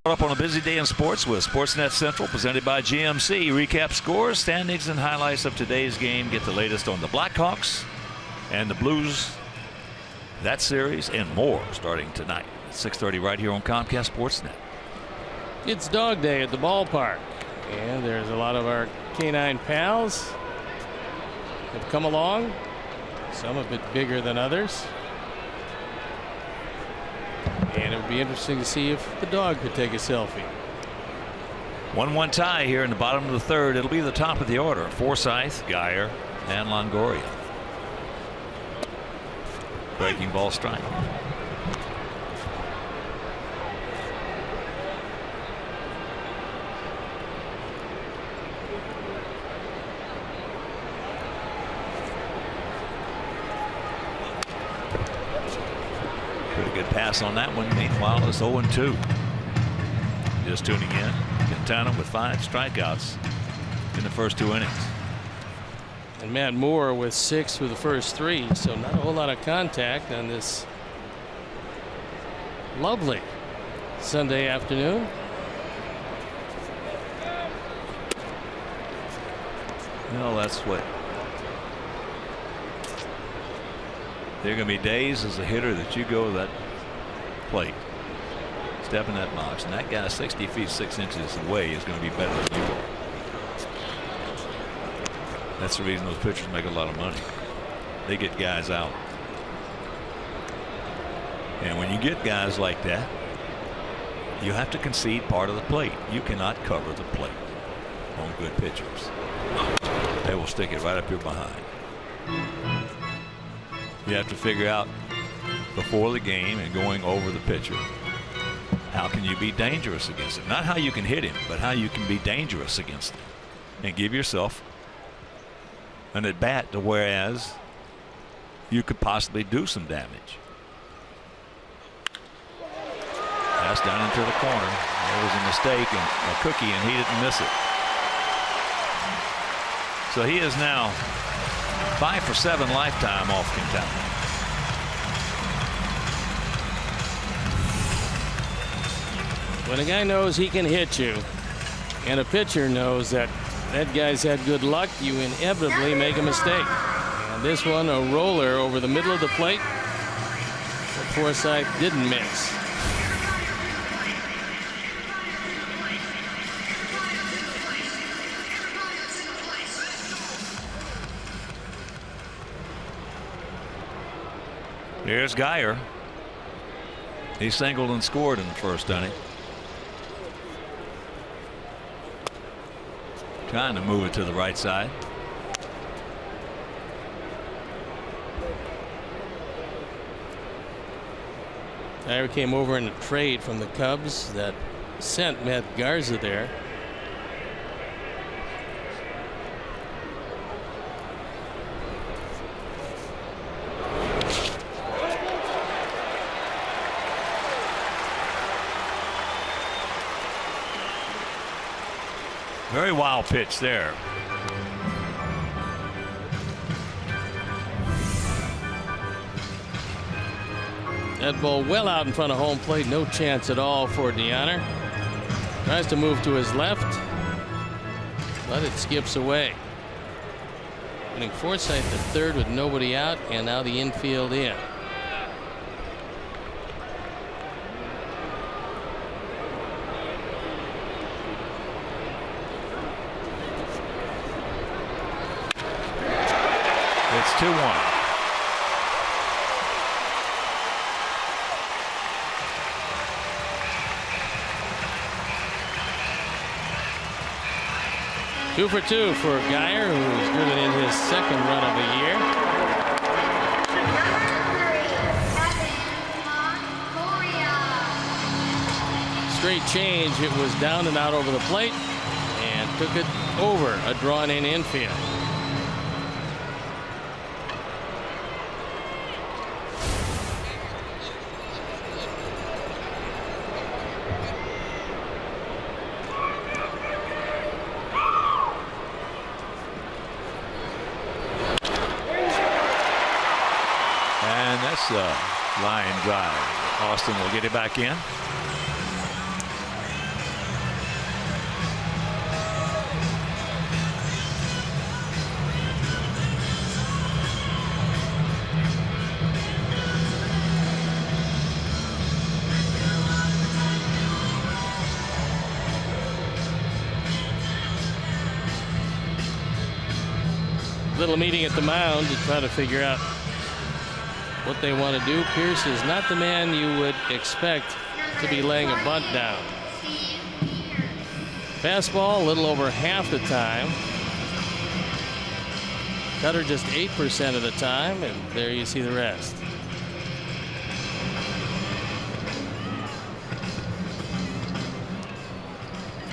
Up on a busy day in sports with Sportsnet Central presented by GMC. Recap scores, standings, and highlights of today's game. Get the latest on the Blackhawks and the Blues, that series, and more starting tonight at 6:30 right here on Comcast Sportsnet. It's dog day at the ballpark, and there's a lot of our canine pals have come along, some a bit bigger than others. And it would be interesting to see if the dog could take a selfie. 1-1 tie here in the bottom of the third. It'll be the top of the order. Forsythe, Geyer, and Longoria. Breaking ball strike. Pretty good pass on that one. Meanwhile, it's 0-2. Just tuning in. Quintana with 5 strikeouts in the first 2 innings. And Matt Moore with 6 through the first 3, so not a whole lot of contact on this lovely Sunday afternoon. Well, that's what. There are going to be days as a hitter that you go to that plate, step in that box, and that guy 60 feet 6 inches away is going to be better than you are. That's the reason those pitchers make a lot of money. They get guys out. And when you get guys like that, you have to concede part of the plate. You cannot cover the plate on good pitchers. They will stick it right up your behind. You have to figure out before the game and going over the pitcher, how can you be dangerous against him? Not how you can hit him, but how you can be dangerous against him and give yourself an at bat to whereas you could possibly do some damage. That's down into the corner. There was a mistake and a cookie, and he didn't miss it. So he is now 5 for 7 lifetime off Kentucky. When a guy knows he can hit you, and a pitcher knows that that guy's had good luck, you inevitably make a mistake. And this one, a roller over the middle of the plate, but Forsythe didn't miss. Here's Geyer. He singled and scored in the first inning. Trying to move it to the right side. Geyer came over in a trade from the Cubs that sent Matt Garza there. Very wild pitch there. That ball well out in front of home plate. No chance at all for DeHonor. Tries to move to his left, but it skips away. Putting Forsythe to third with nobody out, and now the infield in. It's 2-1. Two for two for Geyer, who's driven in his second run of the year. Straight change. It was down and out over the plate and took it over a drawn-in infield. Line drive. Austin will get it back in. Little meeting at the mound to try to figure out what they want to do. Pierce is not the man you would expect to be laying a bunt down. Fastball a little over half the time. Cutter just 8% of the time, and there you see the rest.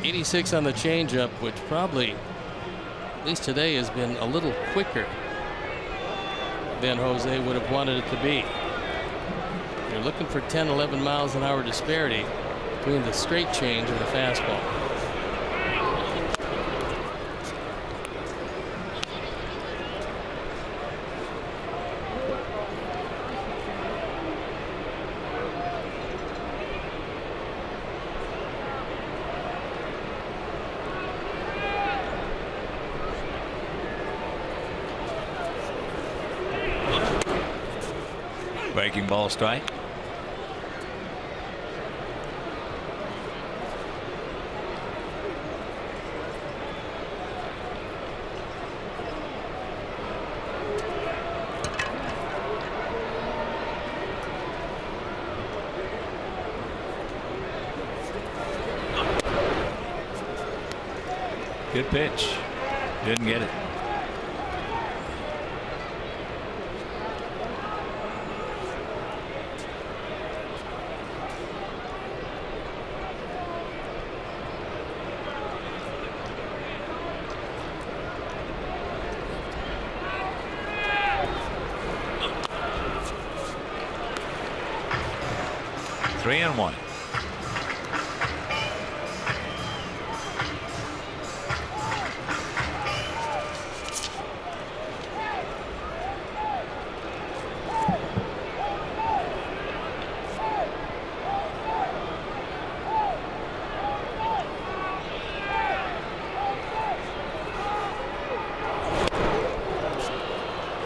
.86 on the changeup, which probably, at least today, has been a little quicker than Jose would have wanted it to be. You're looking for 10, 11 miles an hour disparity between the straight change and the fastball. Breaking ball strike. Good pitch. Didn't get it. Three and one.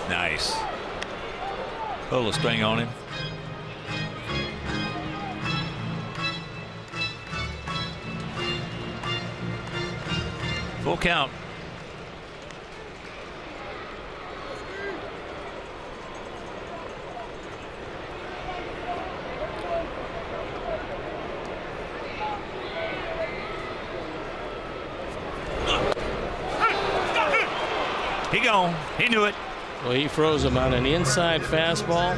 Nice. Pull the string on him. Full count. He gone. He knew it. Well, he froze him on an inside fastball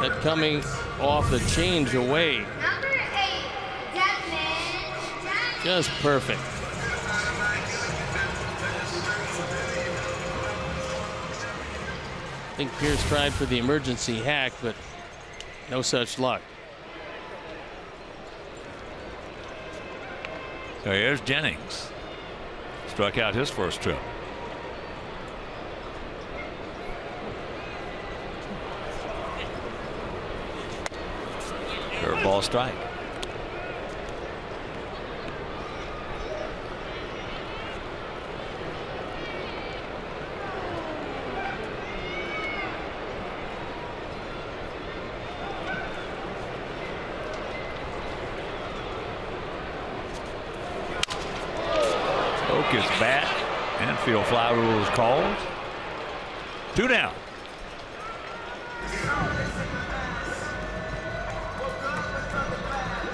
that coming off the change away. Just perfect. I think Pierce tried for the emergency hack, but no such luck. So here's Jennings. Struck out his first trip. Curveball strike. His bat and field fly rule is called. 2 down.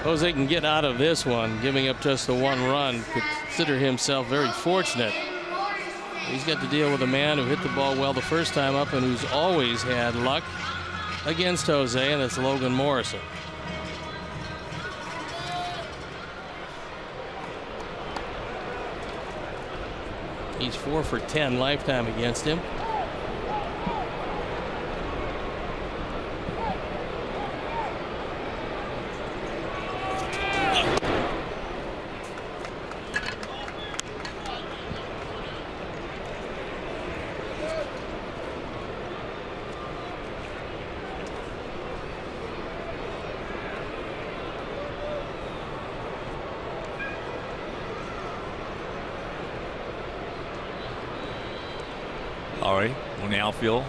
Jose can get out of this one, giving up just the 1 run. Consider himself very fortunate. He's got to deal with a man who hit the ball well the first time up and who's always had luck against Jose, and that's Logan Morrison. He's 4 for 10 lifetime against him. Ari on the outfield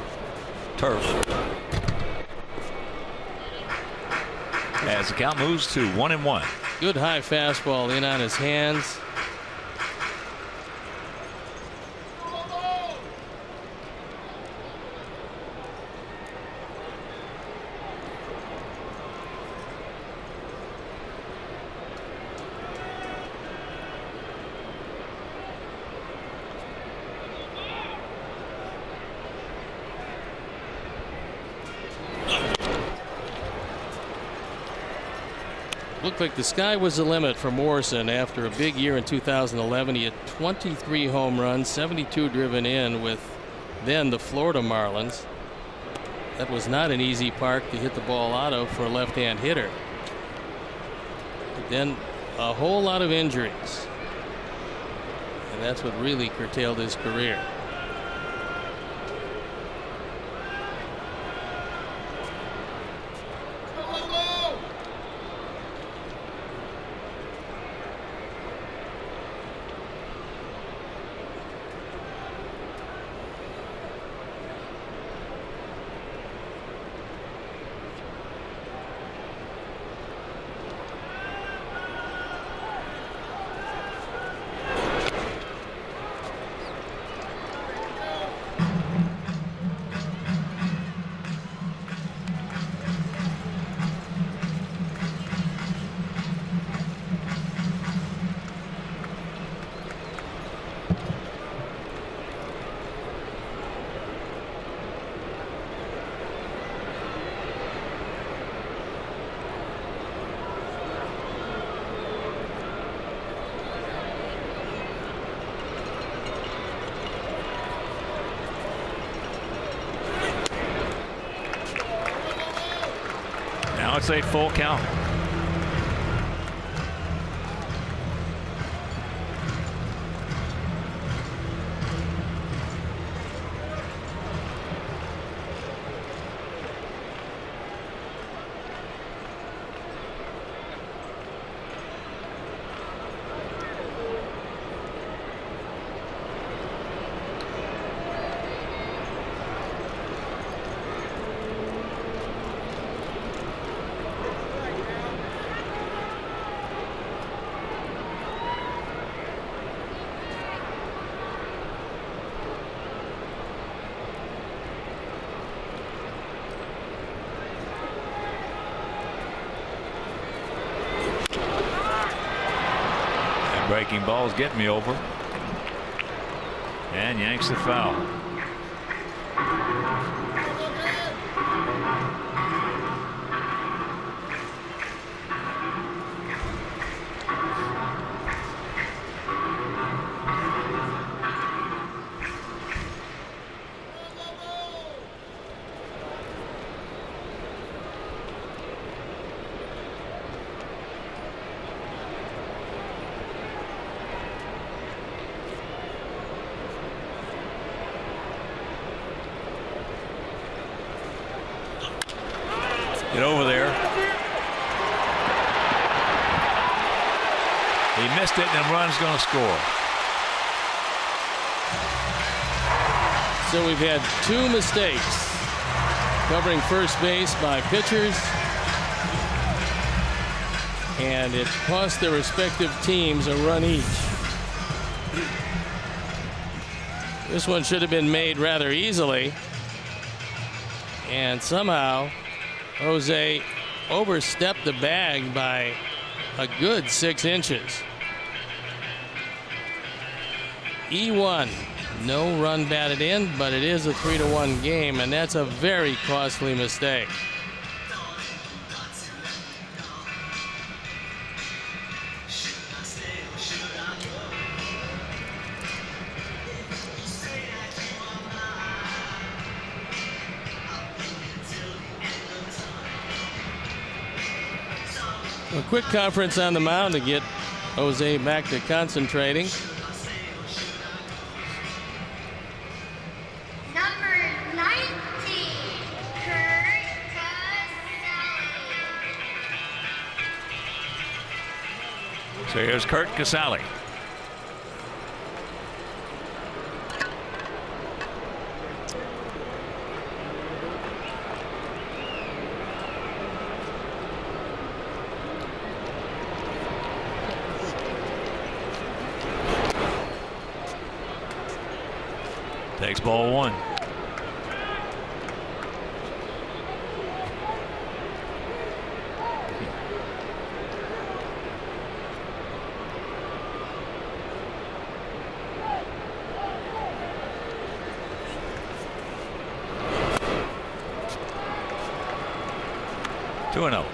turf. As the count moves to 1-1. Good high fastball in on his hands. looked like the sky was the limit for Morrison after a big year in 2011. He had 23 home runs, 72 driven in with then the Florida Marlins. That was not an easy park to hit the ball out of for a left-hand hitter. But then a whole lot of injuries, and that's what really curtailed his career. Now it's a full count. Breaking ball's getting me over. And yanks the foul. Get over there. He missed it, and the run's going to score. So we've had two mistakes covering first base by pitchers, and it cost their respective teams a run each. This one should have been made rather easily, and somehow Jose overstepped the bag by a good 6 inches. E1, no run batted in, but it is a 3-1 game, and that's a very costly mistake. A quick conference on the mound to get Jose back to concentrating. Number 19, Kurt Casale. So here's Kurt Casale. Takes ball one. Two and 0.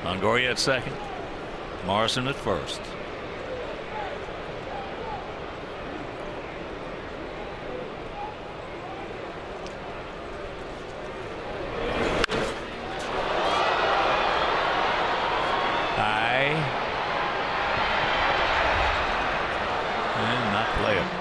Longoria at second. Morrison at first. High. And not playable.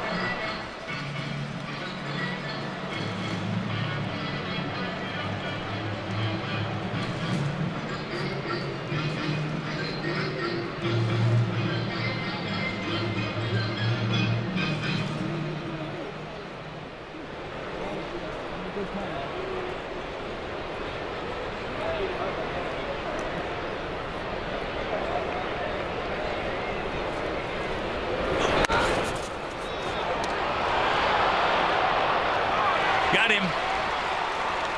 Got him.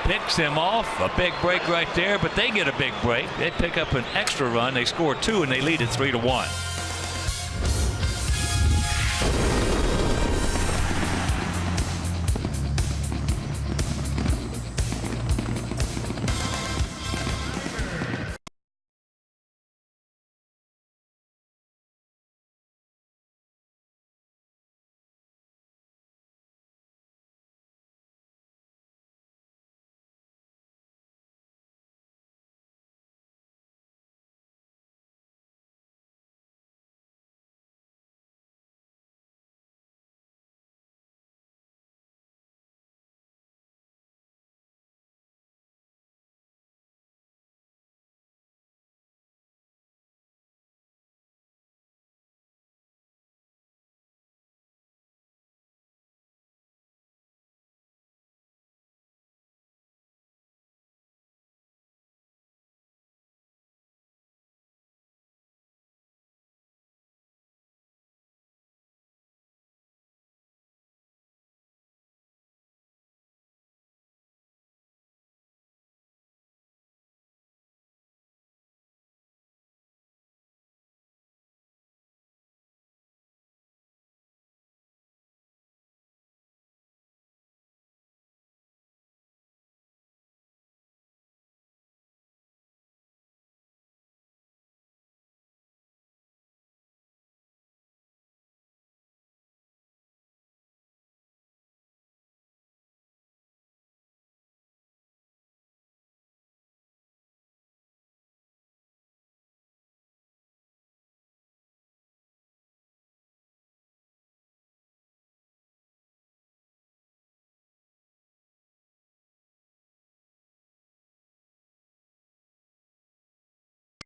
Picks him off. A big break right there, but they get a big break. They pick up an extra run. They score 2 and they lead it 3-1.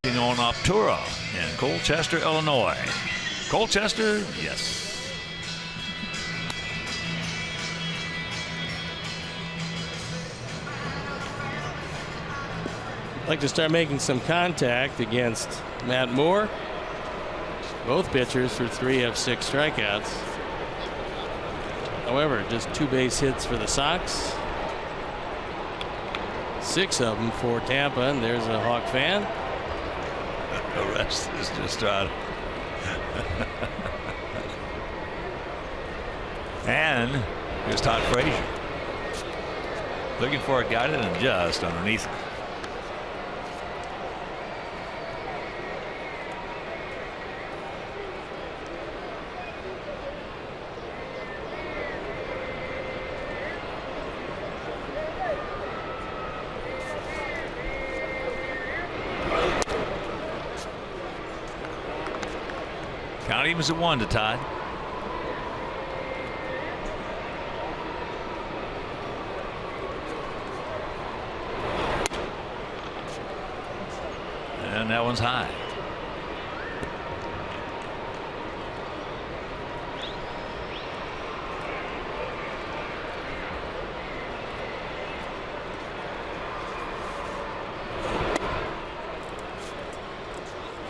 On Optura in Colchester, Illinois. Colchester, yes. I'd like to start making some contact against Matt Moore. Both pitchers for 3 of 6 strikeouts. However, just 2 base hits for the Sox. 6 of them for Tampa, and there's a Hawk fan. The rest is just out. And here's Todd Frazier. Looking for a guy that just underneath him. Count him as a 1 to Todd. And that one's high.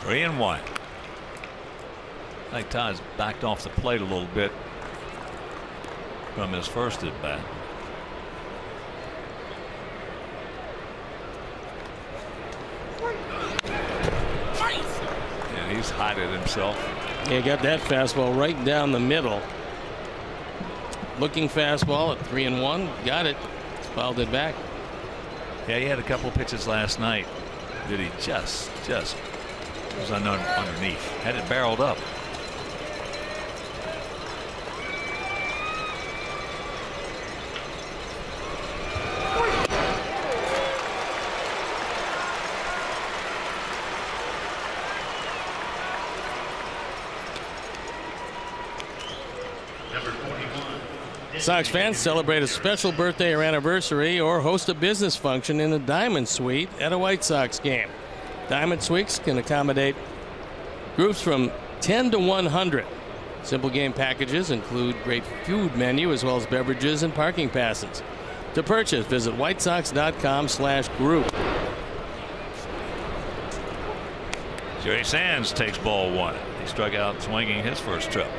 Three and 1. I think Todd's backed off the plate a little bit from his first at bat. And he's hiding himself. Yeah, got that fastball right down the middle. Looking fastball at 3 and 1. Got it. Fouled it back. Yeah, he had a couple pitches last night did he just was underneath. Had it barreled up. Sox fans celebrate a special birthday or anniversary or host a business function in the Diamond Suite at a White Sox game. Diamond Suites can accommodate groups from 10 to 100. Simple game packages include great food menu as well as beverages and parking passes. To purchase, visit whitesox.com/group. Jerry Sands takes ball one. He struck out swinging his first trip.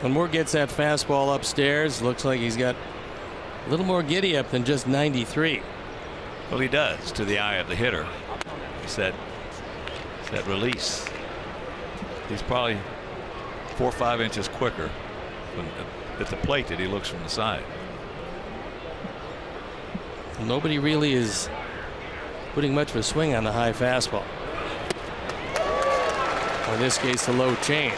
When Moore gets that fastball upstairs, looks like he's got a little more giddy up than just 93. Well, he does, to the eye of the hitter. It's that release. He's probably 4 or 5 inches quicker at the plate that he looks from the side. Nobody really is putting much of a swing on the high fastball. Or in this case, the low change.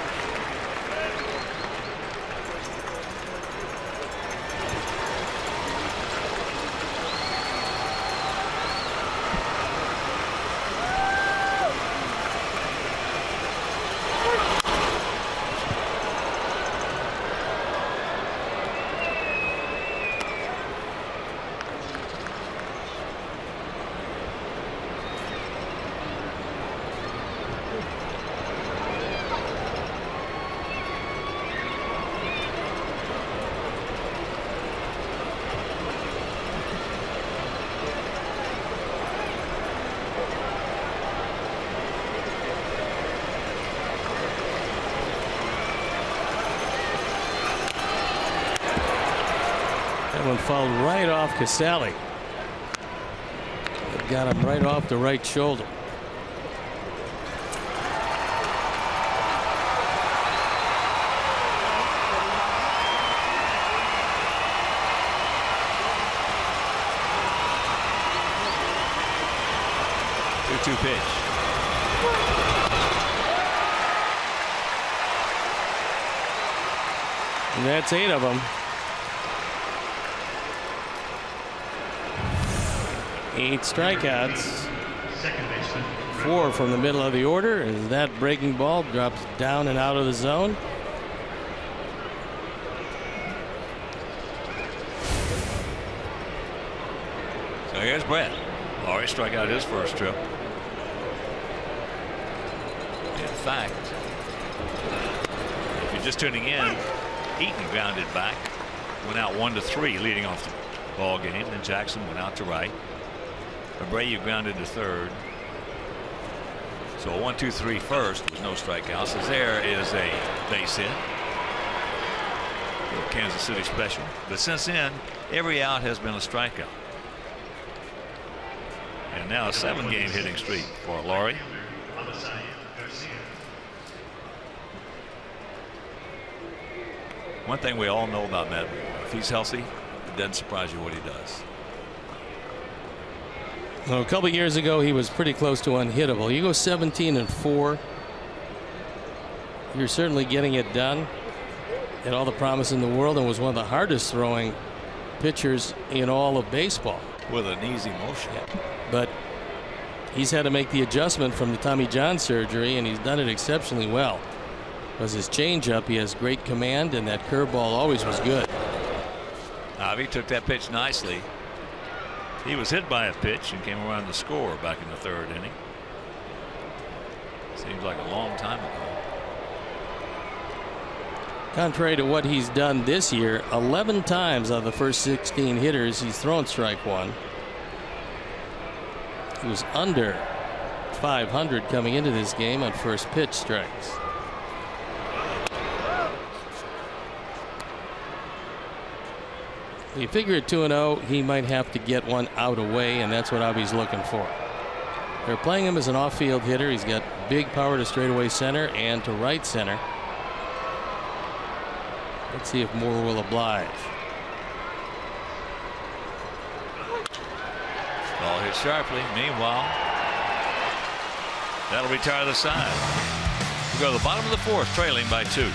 One fouled right off Casale. It got him right off the right shoulder. Two pitch. And that's 8 of them. 8 strikeouts. 4 from the middle of the order as that breaking ball drops down and out of the zone. So here's Brett. Already struck out his first trip. In fact, if you're just tuning in, Eaton grounded back, went out 1-3 leading off the ball game. Then Jackson went out to right. Abreu grounded to third. So a 1-2-3 first with no strikeouts. As there is a base hit. Kansas City special. But since then, every out has been a strikeout. And now a 7-game hitting streak for Laurie. One thing we all know about Matt, if he's healthy, it doesn't surprise you what he does. Well, a couple years ago, he was pretty close to unhittable. You go 17-4. You're certainly getting it done. Had all the promise in the world and was one of the hardest throwing pitchers in all of baseball. With an easy motion. But he's had to make the adjustment from the Tommy John surgery, and he's done it exceptionally well. Because his changeup, he has great command, and that curveball always was good. Avi took that pitch nicely. He was hit by a pitch and came around to score back in the 3rd inning. Seems like a long time ago. Contrary to what he's done this year, 11 times out of the first 16 hitters he's thrown strike one. He was under 500 coming into this game on first pitch strikes. You figure at 2-0, he might have to get one out away, and that's what Avi's looking for. They're playing him as an off-field hitter. He's got big power to straightaway center and to right center. Let's see if Moore will oblige. Ball hit sharply. Meanwhile, that'll retire the side. We go to the bottom of the fourth, trailing by 2.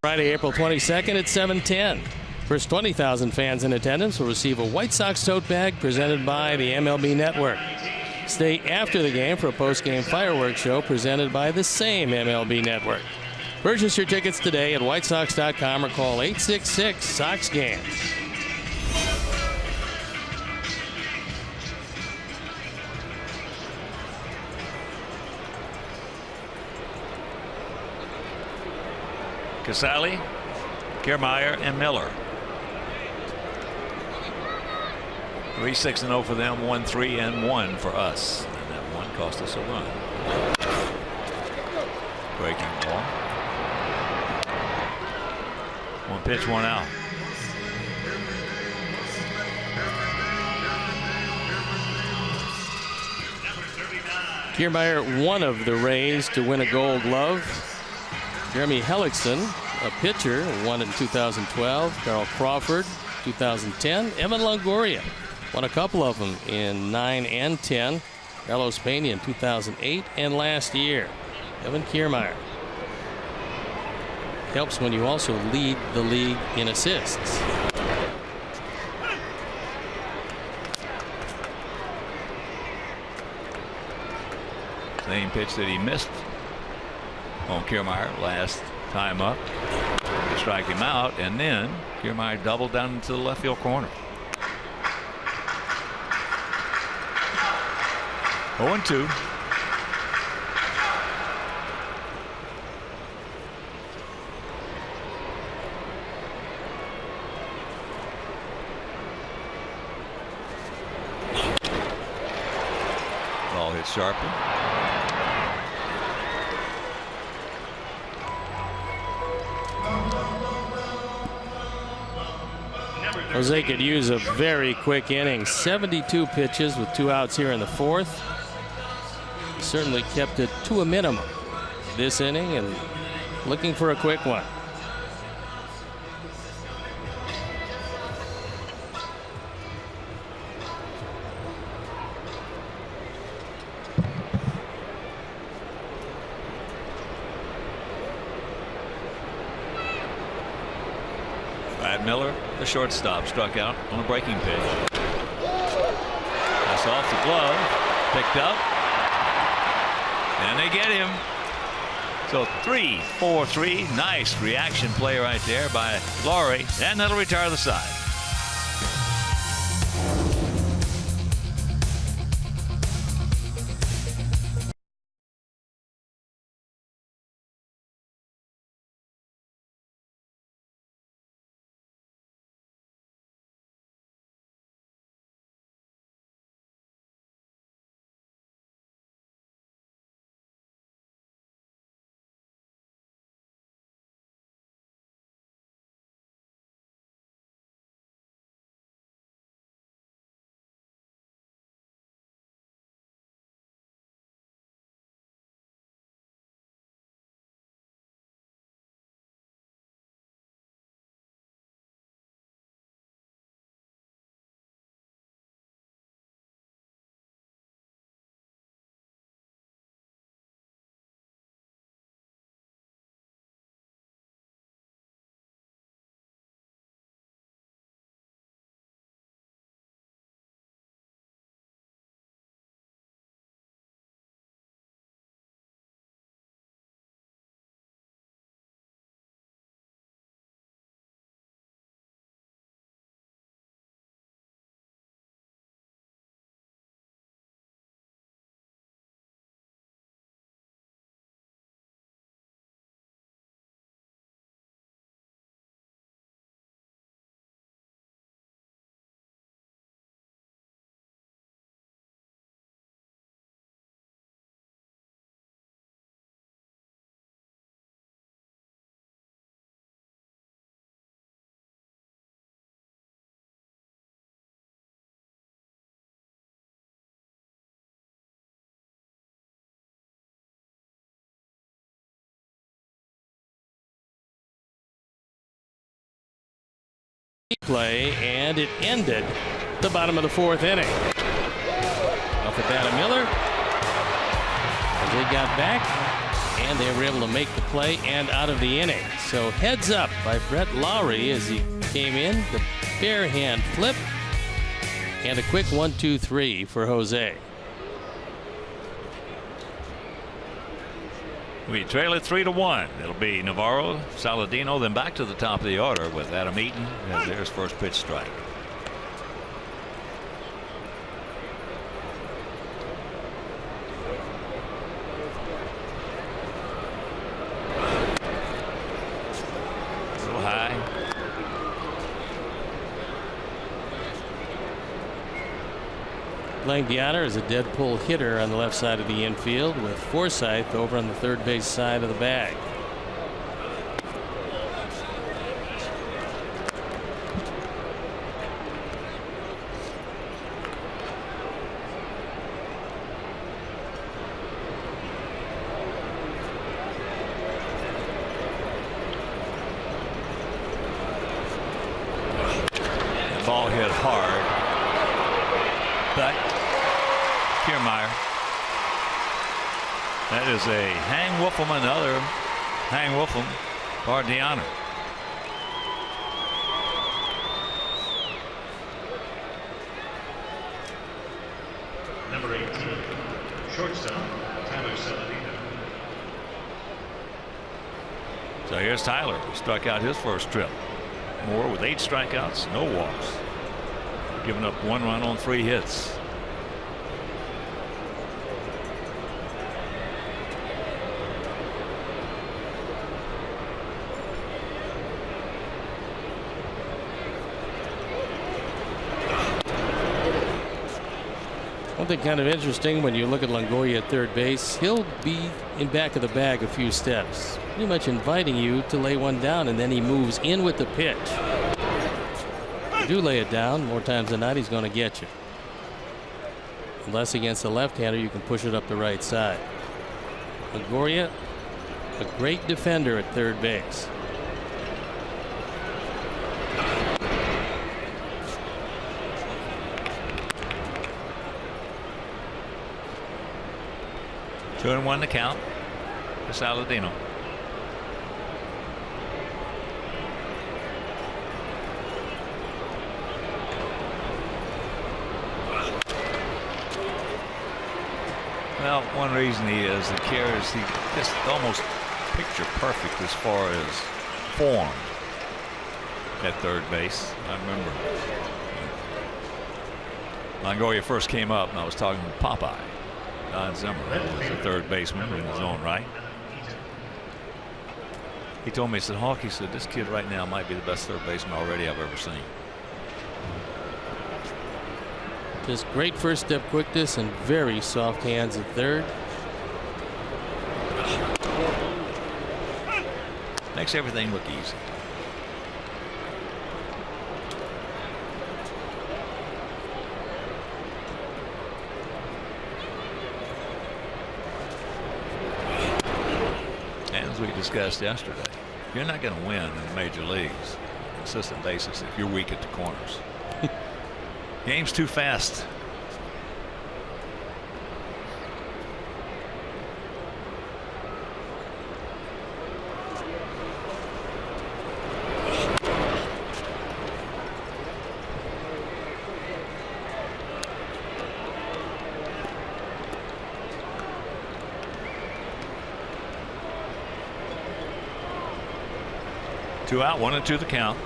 Friday, April 22nd at 7:10. First 20,000 fans in attendance will receive a White Sox tote bag presented by the MLB Network. Stay after the game for a post-game fireworks show presented by the same MLB Network. Purchase your tickets today at whitesox.com or call 866-SOX-GAME. Casale, Kiermaier, and Miller. 3-6-0 for them, 1-3-1 for us. And that one cost us a run. Breaking ball. One pitch, one out. Kiermaier, one of the Rays to win a Gold Glove. Jeremy Hellickson, a pitcher, won in 2012. Carl Crawford, 2010. Evan Longoria won a couple of them in 9 and 10. Carlos Pena in 2008 and last year. Evan Kiermaier. Helps when you also lead the league in assists. Same pitch that he missed on Kiermaier last time up. They strike him out, and then Kiermaier doubled down into the left field corner. 0-2. Ball hit sharply. Jose could use a very quick inning. 72 pitches with 2 outs here in the fourth. He certainly kept it to a minimum this inning and looking for a quick one. Brad Miller, the shortstop, struck out on a breaking pitch. That's off the glove, picked up, and they get him. So 3-4-3, nice reaction play right there by Laurie, and that'll retire the side. play, and it ended the bottom of the 4th inning. Off the bat of Miller, as they got back, and they were able to make the play and out of the inning. So heads up by Brett Lowry as he came in, the bare hand flip, and a quick 1-2-3 for Jose. We trail it 3-1. It'll be Navarro, Saladino, then back to the top of the order with Adam Eaton as their first pitch strike. A little high. Playing the honor is a dead pull hitter on the left side of the infield with Forsythe over on the third base side of the bag. The ball hit hard, but Kiermaier. That is a hang Wolfram, another hang Wolfram, for the honor. Number 18, shortstop, Tyler Saladino. So here's Tyler, who struck out his first trip. Moore with 8 strikeouts, no walks, giving up 1 run on 3 hits. One thing kind of interesting when you look at Longoria at third base, he'll be in back of the bag a few steps, pretty much inviting you to lay one down, and then he moves in with the pitch. If you do lay it down, more times than not he's going to get you. Unless against a left-hander, you can push it up the right side. Longoria, a great defender at third base. Two and 1 to count for Saladino. Well, one reason he is the carries, he just almost picture perfect as far as form at third base. I remember Longoria first came up and I was talking to Popeye. Don Zimmer, who was a third baseman in his own right. He told me, he said, Hawk, he said, this kid right now might be the best third baseman already I've ever seen. Just great first step quickness and very soft hands at third. Makes everything look easy. As we discussed yesterday, you're not going to win in the major leagues on a consistent basis if you're weak at the corners. Game's too fast. Two out, 1-2 the count.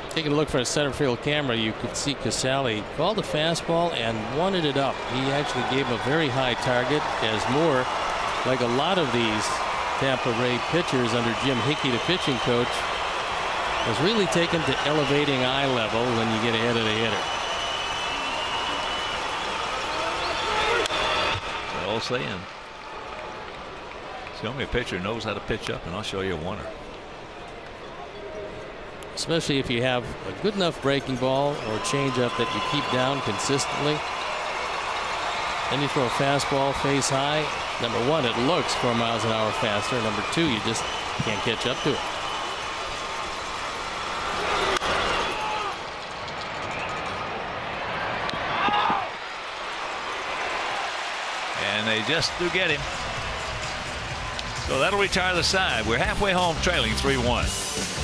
Taking a look for a center field camera, you could see Casale called the fastball and wanted it up. He actually gave him a very high target, as Moore, like a lot of these Tampa Bay pitchers under Jim Hickey, the pitching coach, was really taken to elevating eye level when you get ahead of the hitter. The old saying, show me a pitcher knows how to pitch up and I'll show you a winner. especially if you have a good enough breaking ball or changeup that you keep down consistently. Then you throw a fastball face high. Number one, it looks 4 miles an hour faster. Number two, you just can't catch up to it. And they just do get him. So that'll retire the side. We're halfway home, trailing 3-1.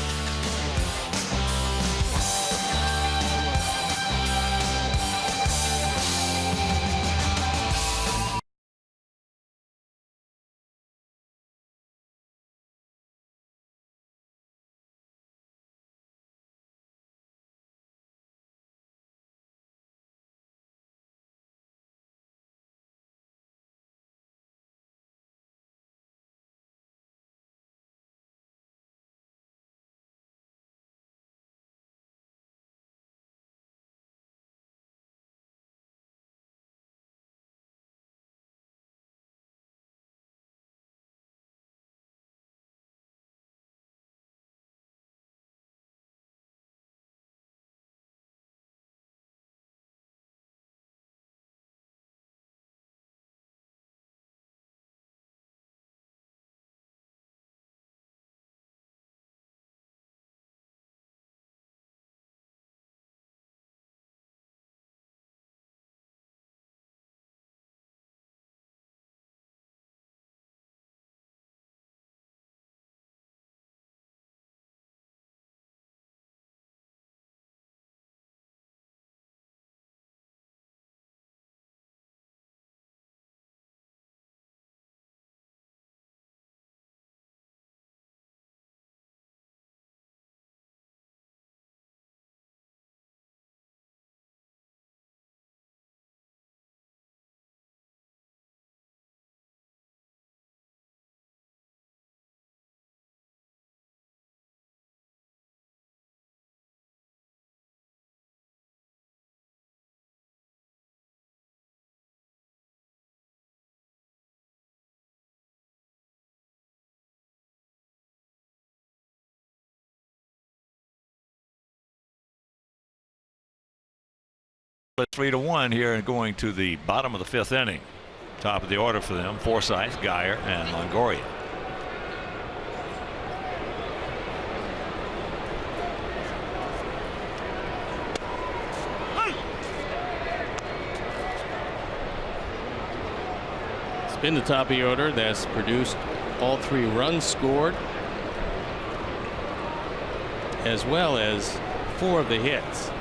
But 3-1 here and going to the bottom of the 5th inning. Top of the order for them: Forsythe, Geyer, and Longoria. It's been the top of the order that's produced all 3 runs scored, as well as 4 of the hits.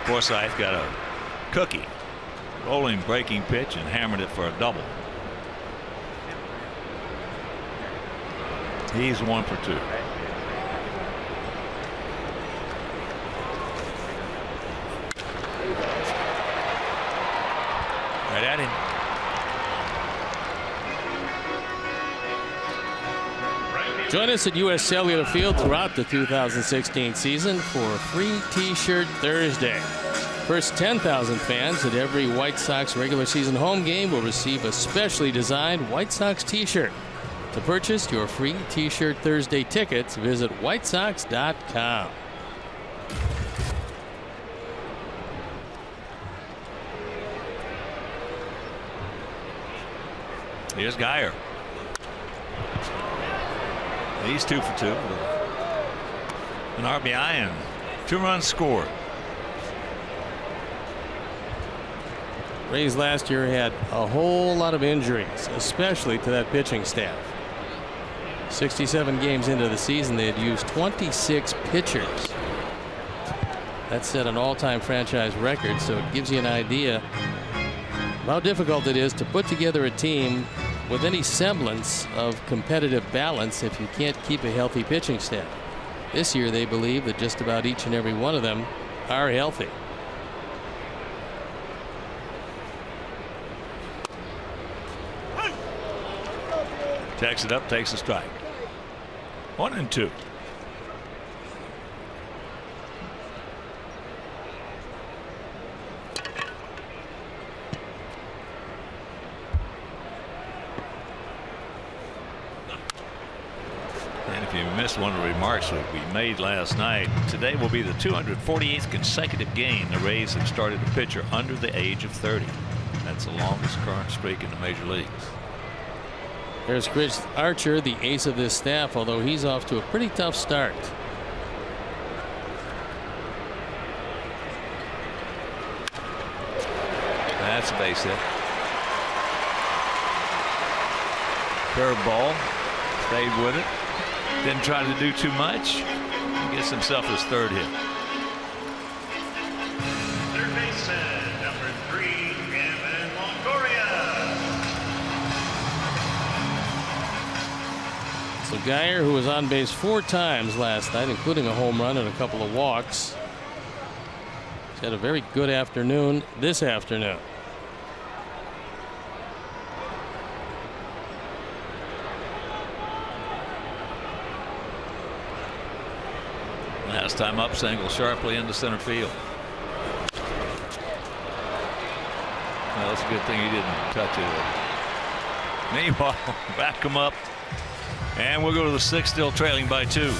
Forsythe got a cookie, rolling breaking pitch, and hammered it for a double. He's 1 for 2. Right at him. Join us at U.S. Cellular Field throughout the 2016 season for a free T-shirt Thursday. First 10,000 fans at every White Sox regular season home game will receive a specially designed White Sox T-shirt. To purchase your free T-shirt Thursday tickets, visit whitesox.com. Here's Geyer. He's 2 for 2. An RBI and 2 runs scored. Rays last year had a whole lot of injuries, especially to that pitching staff. 67 games into the season, they had used 26 pitchers. That set an all-time franchise record, so it gives you an idea of how difficult it is to put together a team with any semblance of competitive balance if you can't keep a healthy pitching staff. This year they believe that just about each and every one of them are healthy. Tacks it up, takes a strike. 1-2. missed one of the remarks that we made last night. Today will be the 248th consecutive game the Rays have started a pitcher under the age of 30. That's the longest current streak in the major leagues. There's Chris Archer, the ace of this staff, although he's off to a pretty tough start. That's a base hit. Curveball. Stayed with it. Didn't try to do too much. He gets himself his third hit. Third baseman, number 3, Gavin Longoria. So Geyer, who was on base 4 times last night, including a home run and a couple of walks, he's had a very good afternoon this afternoon. Last time up, single sharply into center field. Well, that's a good thing he didn't touch it. Meanwhile, back him up, and we'll go to the 6th, still trailing by 2.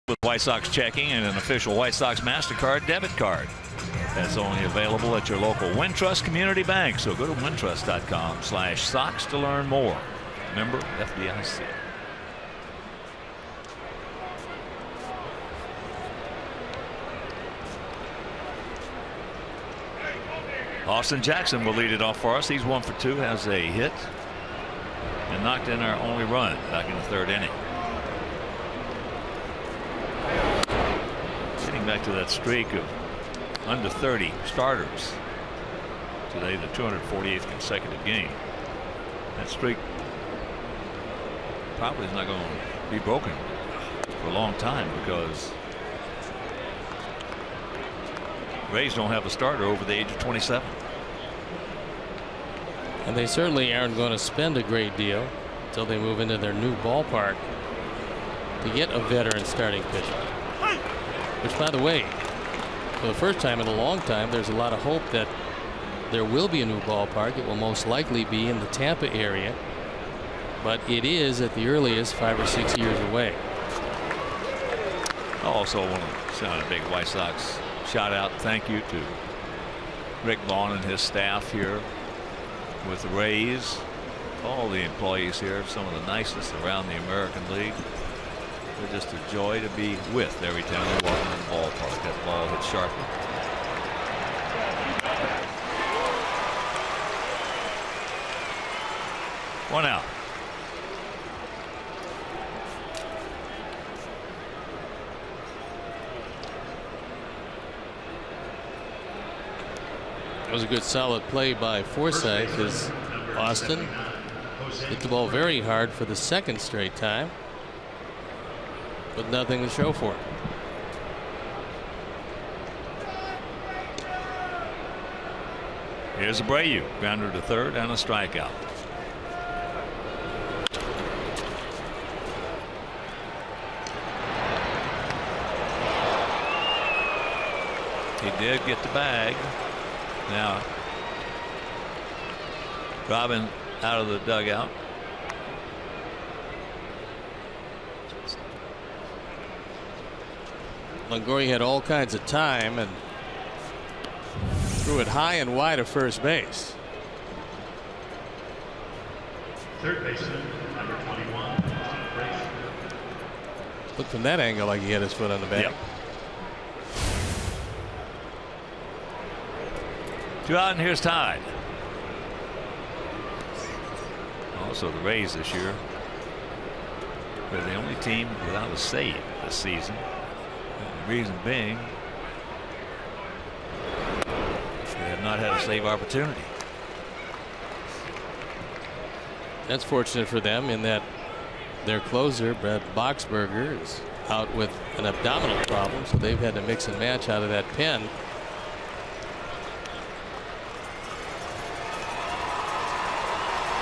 With White Sox checking and an official White Sox MasterCard debit card. That's only available at your local Wintrust Community Bank. So go to wintrust.com/Sox to learn more. Member FDIC. Austin Jackson will lead it off for us. He's 1 for 2, has a hit, and knocked in our only run back in the 3rd inning. Getting back to that streak of under 30 starters. Today, the 248th consecutive game. That streak probably is not going to be broken for a long time because Rays don't have a starter over the age of 27. And they certainly aren't going to spend a great deal until they move into their new ballpark to get a veteran starting pitcher. Which, by the way, for the first time in a long time, there's a lot of hope that there will be a new ballpark. It will most likely be in the Tampa area, but it is at the earliest 5 or 6 years away. I also want to send a big White Sox shout out, thank you to Rick Vaughn and his staff here with the Rays. All the employees here, some of the nicest around the American League. They're just a joy to be with every time they walk in the ballpark. That ball hit sharply. One out. was a good solid play by Forsythe as Austin hit the ball very hard for the second straight time, but nothing to show for it. Here's Abreu, grounder to third and a strikeout. He did get the bag. Now Robin out of the dugout. Longoria had all kinds of time and threw it high and wide of first base. Third baseman, number 21, Looked from that angle like he had his foot on the bag. Yep. 2 out and here's Tide. Also the Rays this year. They're the only team without a save this season. The reason being they have not had a save opportunity. That's fortunate for them in that their closer, Brad Boxberger, is out with an abdominal problem, so they've had to mix and match out of that pen.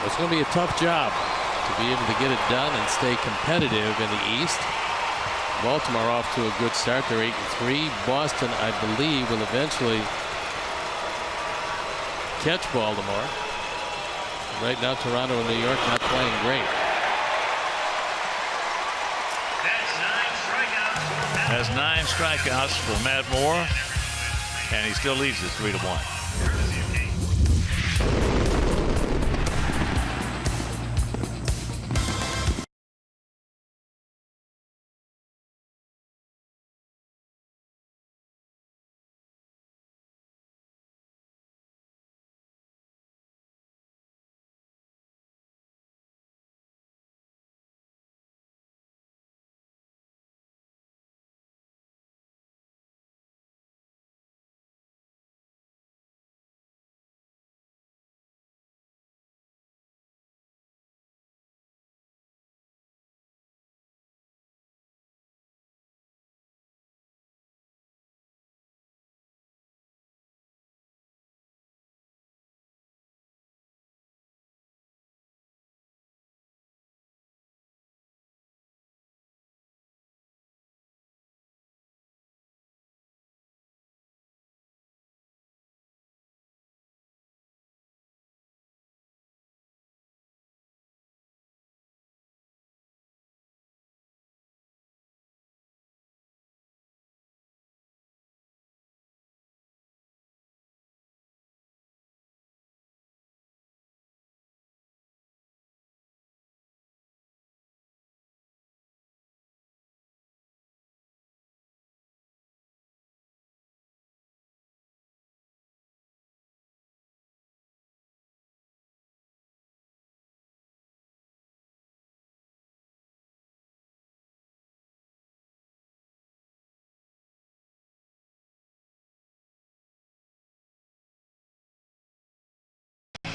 It's going to be a tough job to be able to get it done and stay competitive in the East. Baltimore off to a good start. They're 8-3. Boston, I believe, will eventually catch Baltimore. Right now, Toronto and New York not playing great. Has 9 strikeouts for Matt Moore, and he still leads us 3-1.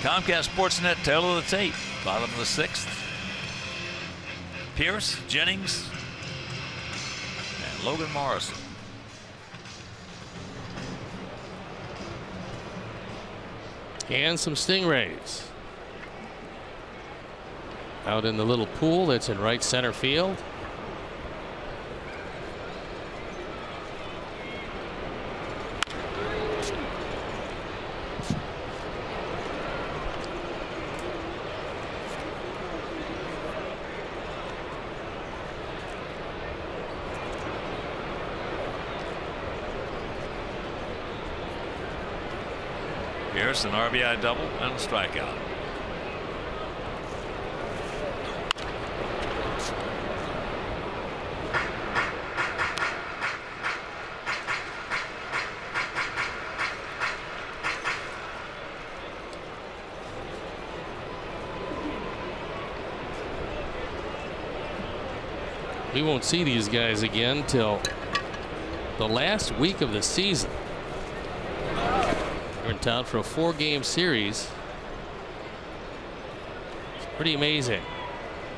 Comcast Sportsnet tail of the tape, bottom of the 6th. Pierce, Jennings, and Logan Morrison. And some Stingrays out in the little pool that's in right center field. Pierce, an RBI double and a strikeout. We won't see these guys again till the last week of the season. We're in town for a 4-game series. It's pretty amazing.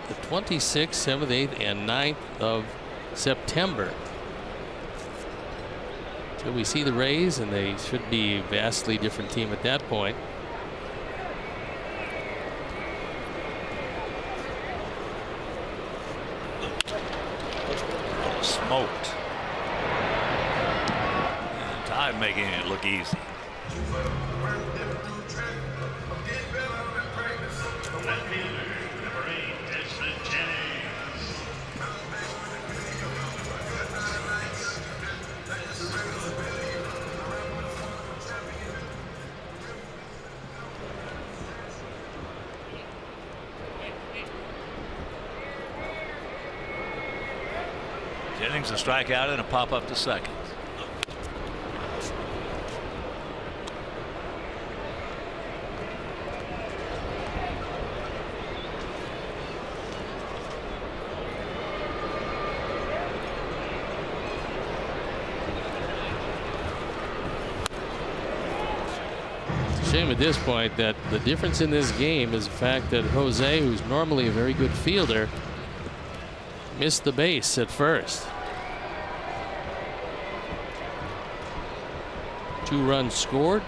The 26th, 7th, 8th, and 9th of September. Till we see the Rays, and they should be a vastly different team at that point. Smoked. And Ty making it look easy. Jennings a strikeout and a pop up to second. It's a shame at this point that the difference in this game is the fact that Jose, who's normally a very good fielder, missed the base at first. 2 runs scored.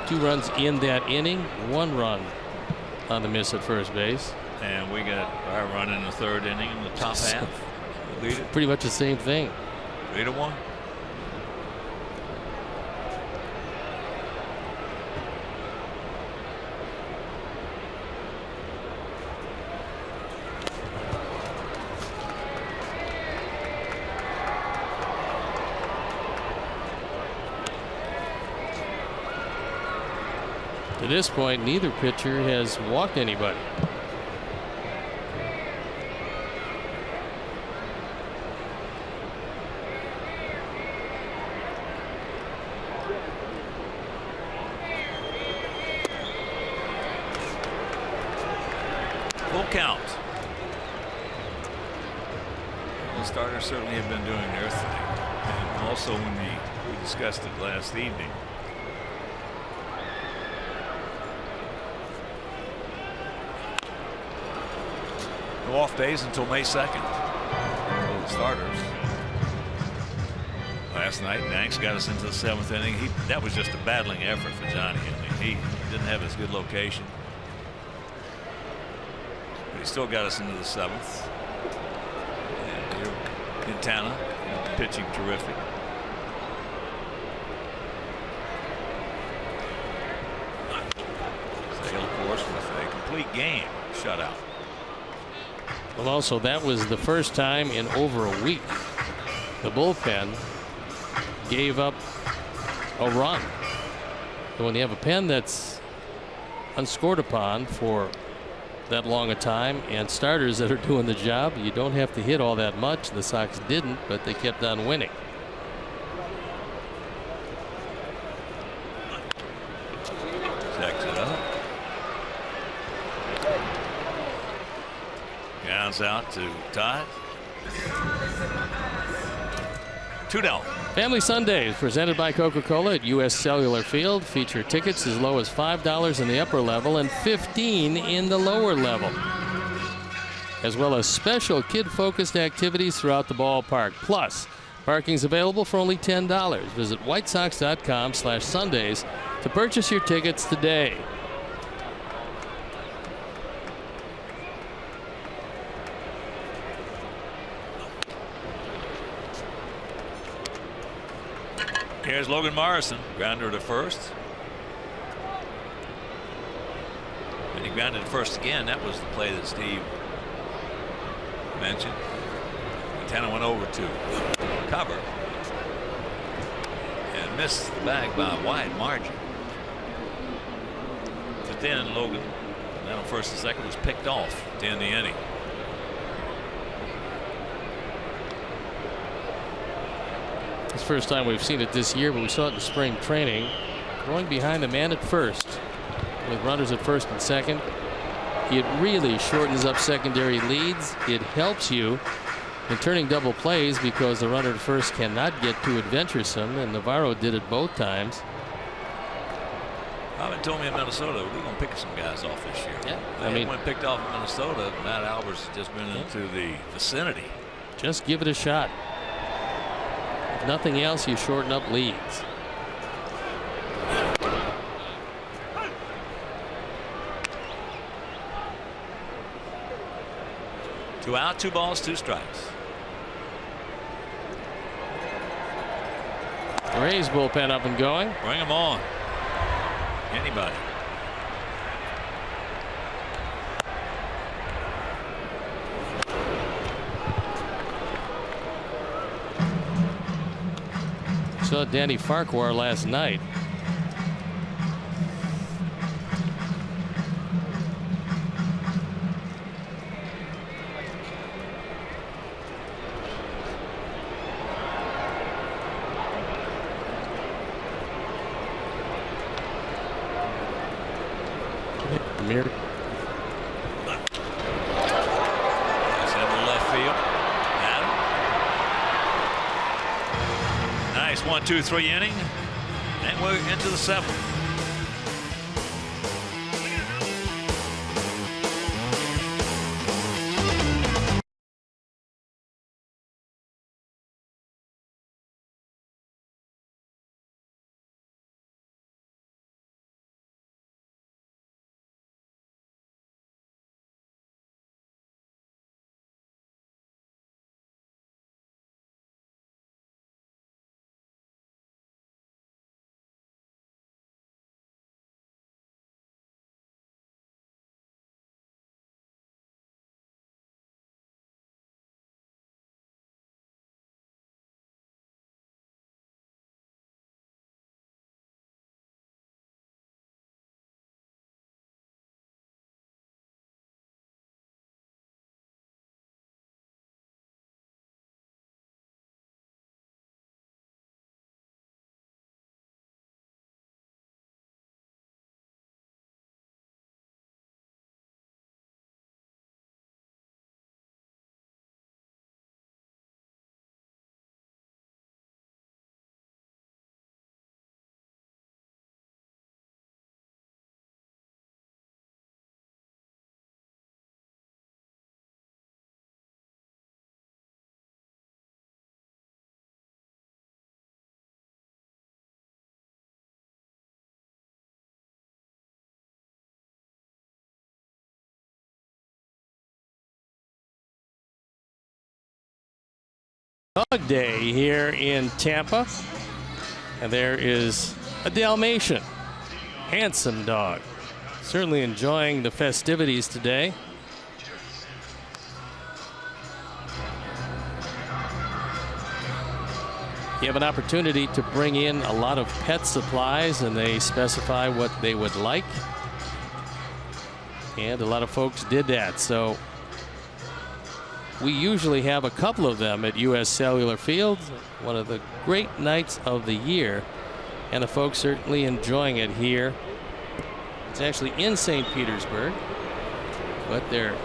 Two runs in that inning, 1 run on the miss at first base. And we got our run in the 3rd inning in the top half. Lead it. Pretty much the same thing. 3-1. At this point, neither pitcher has walked anybody. Full count. The starters certainly have been doing their thing. And also when we discussed it last evening. No off days until May 2nd. The starters. Last night, Nanks got us into the 7th inning. That was just a battling effort for Johnny. I mean, he didn't have his good location. But he still got us into the 7th. And here, Quintana, pitching terrific. Sale, of course, with a complete game shutout. Well, also, that was the first time in over a week the bullpen gave up a run. And when you have a pen that's unscored upon for that long a time and starters that are doing the job, you don't have to hit all that much. The Sox didn't, but they kept on winning. Checks it up. Grounds out to Todd. 2-0. Family Sundays presented by Coca-Cola at U.S. Cellular Field feature tickets as low as $5 in the upper level and $15 in the lower level, as well as special kid-focused activities throughout the ballpark. Plus, parking's available for only $10. Visit whitesox.com/Sundays to purchase your tickets today. Here's Logan Morrison, grounder to first. And he grounded to first again. That was the play that Steve mentioned. Montana went over to cover and missed the bag by a wide margin. But then Logan, then on first and second, was picked off to end the inning. It's the first time we've seen it this year, but we saw it in spring training. Throwing behind the man at first with runners at first and second. It really shortens up secondary leads. It helps you in turning double plays because the runner at first cannot get too adventuresome, and Navarro did it both times. Robin told me in Minnesota we're going to pick some guys off this year. Yeah, I mean, when picked off in Minnesota, Matt Albers has just been into the vicinity. Just give it a shot. If nothing else, you shorten up leads. Two out, 2 balls, 2 strikes. The Rays bullpen up and going. Bring them on. Anybody. Saw Danny Farquhar last night. Left field. Adam. Nice 1-2-3 inning, and we're into the 7th. Dog day here in Tampa, and there is a Dalmatian, handsome dog, certainly enjoying the festivities today. You have an opportunity to bring in a lot of pet supplies, and they specify what they would like, and a lot of folks did that. So we usually have a couple of them at U.S. Cellular Field, one of the great nights of the year, and the folks certainly enjoying it here. It's actually in St. Petersburg, but they're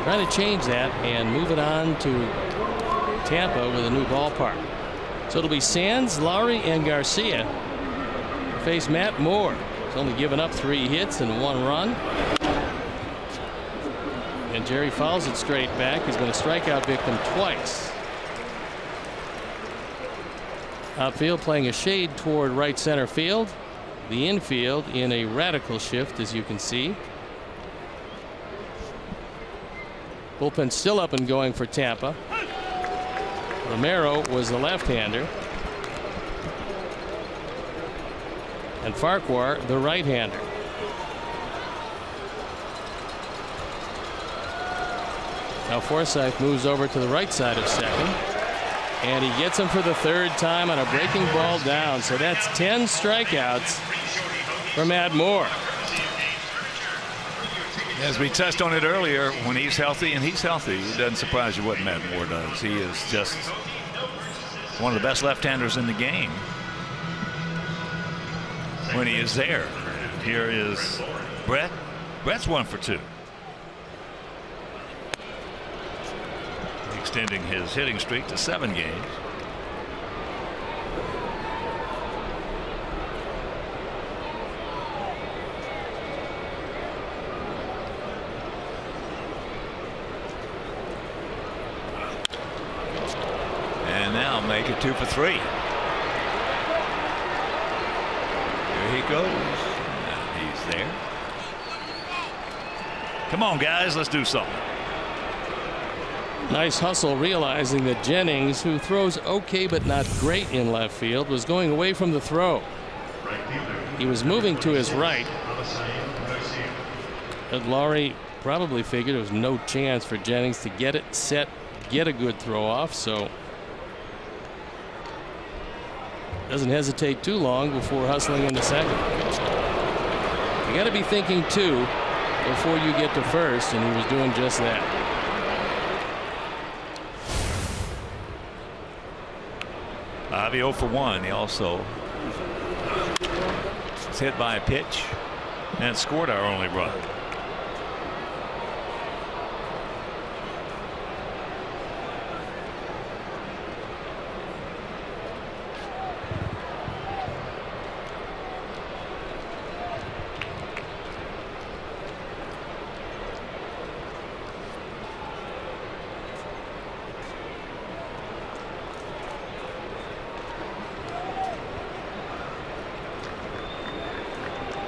trying to change that and move it on to Tampa with a new ballpark. So it'll be Sands, Lowry, and Garcia face Matt Moore. He's only given up 3 hits and 1 run. And Jerry fouls it straight back. He's going to strike out Victim twice. Outfield playing a shade toward right center field. The infield in a radical shift, as you can see. Bullpen still up and going for Tampa. Romero was the left-hander, and Farquhar the right-hander. Now Forsythe moves over to the right side of second. And he gets him for the third time on a breaking ball down. So that's 10 strikeouts for Matt Moore. As we touched on it earlier, when he's healthy, and he's healthy, it doesn't surprise you what Matt Moore does. He is just one of the best left-handers in the game when he is there. Here is Brett. Brett's 1 for 2. Extending his hitting streak to 7 games. And now make it 2 for 3. Here he goes. He's there. Come on, guys, let's do something. Nice hustle, realizing that Jennings, who throws okay but not great in left field, was going away from the throw. He was moving to his right. But Laurie probably figured there was no chance for Jennings to get it set, get a good throw off, so doesn't hesitate too long before hustling into second. You got to be thinking 2 before you get to first, and he was doing just that. Ivy 0 for 1. He also was hit by a pitch and scored our only run.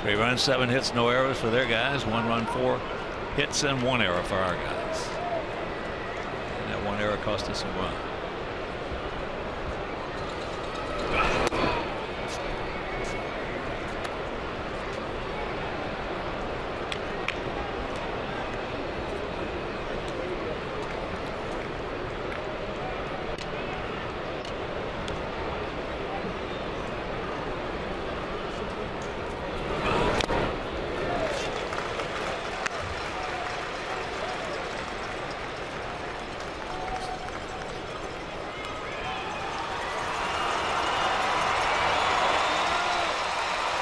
Three runs, 7 hits, no errors for their guys. 1 run, 4 hits, and 1 error for our guys. And that 1 error cost us a run.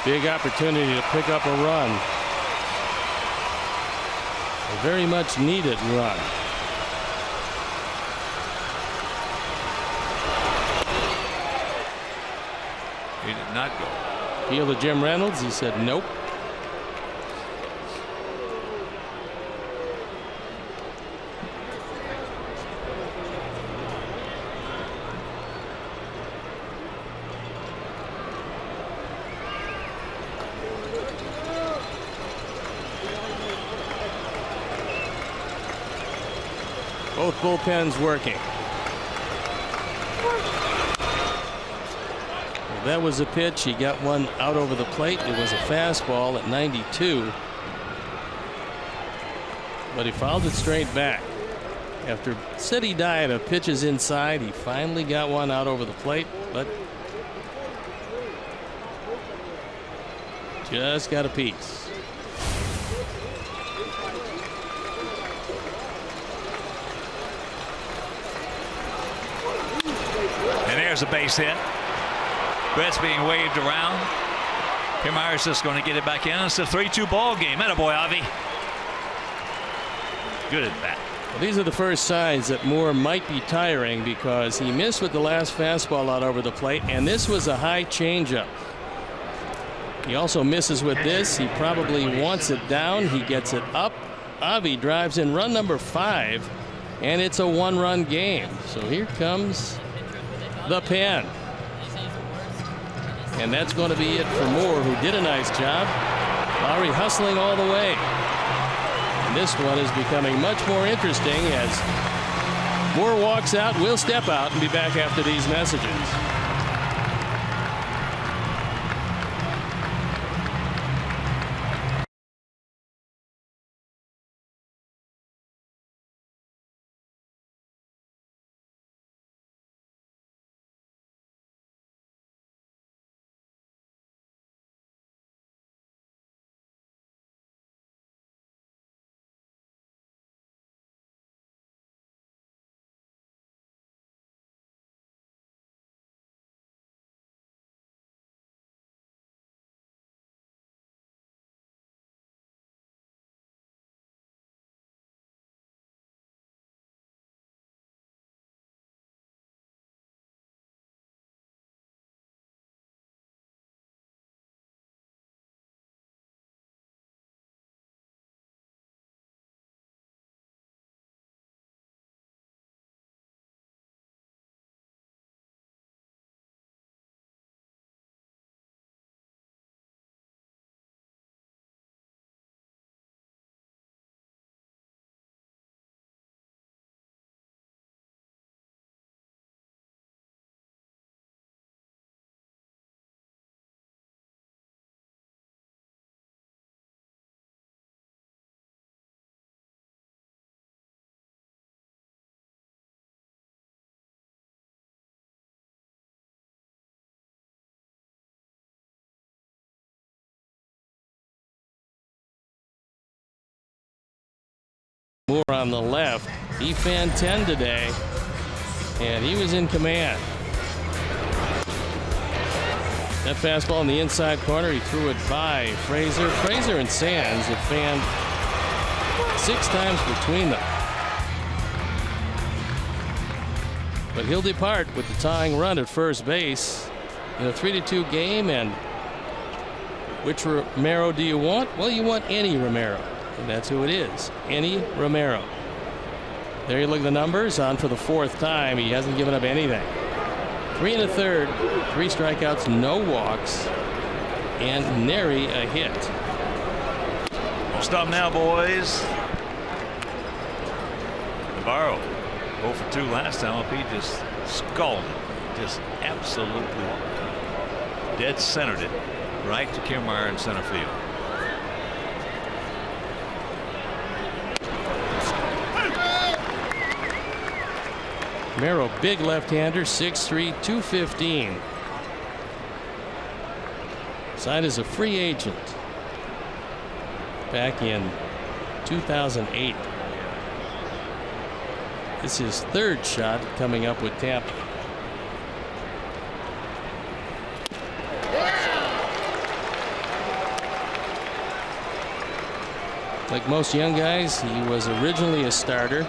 Big opportunity to pick up a run. A very much needed run. He did not go. Appeal to Jim Reynolds. He said nope. Both bullpens working. Well, that was a pitch. He got one out over the plate. It was a fastball at 92. But he fouled it straight back. After a steady diet of pitches inside, he finally got one out over the plate, but just got a piece. There's a base hit. Brett's being waved around. Kiermaier's just going to get it back in. It's a 3-2 ball game. Attaboy, Avi. Good at that. Well, these are the first signs that Moore might be tiring, because he missed with the last fastball out over the plate, and this was a high changeup. He also misses with this. He probably wants it down. He gets it up. Avi drives in run number 5, and it's a 1-run game. So here comes the pen. And that's going to be it for Moore, who did a nice job. Lowry hustling all the way. And this one is becoming much more interesting as Moore walks out. We'll step out and be back after these messages. Moore on the left. He fanned 10 today, and he was in command. That fastball in the inside corner, he threw it by Frazier. Frazier and Sands have fanned 6 times between them. But he'll depart with the tying run at first base in a 3-2 game. And which Romero do you want? Well, you want any Romero, and that's who it is. Any Romero. There you look at the numbers. On for the 4th time. He hasn't given up anything. 3 1/3, 3 strikeouts, no walks, and nary a hit. Don't stop now, boys. Navarro, 0 for 2 last time up. He just scalded, just absolutely dead centered it right to Kiermaier in center field. Romero, big left-hander, 6'3", 215. Signed as a free agent back in 2008. This is his 3rd shot coming up with Tampa. Like most young guys, he was originally a starter.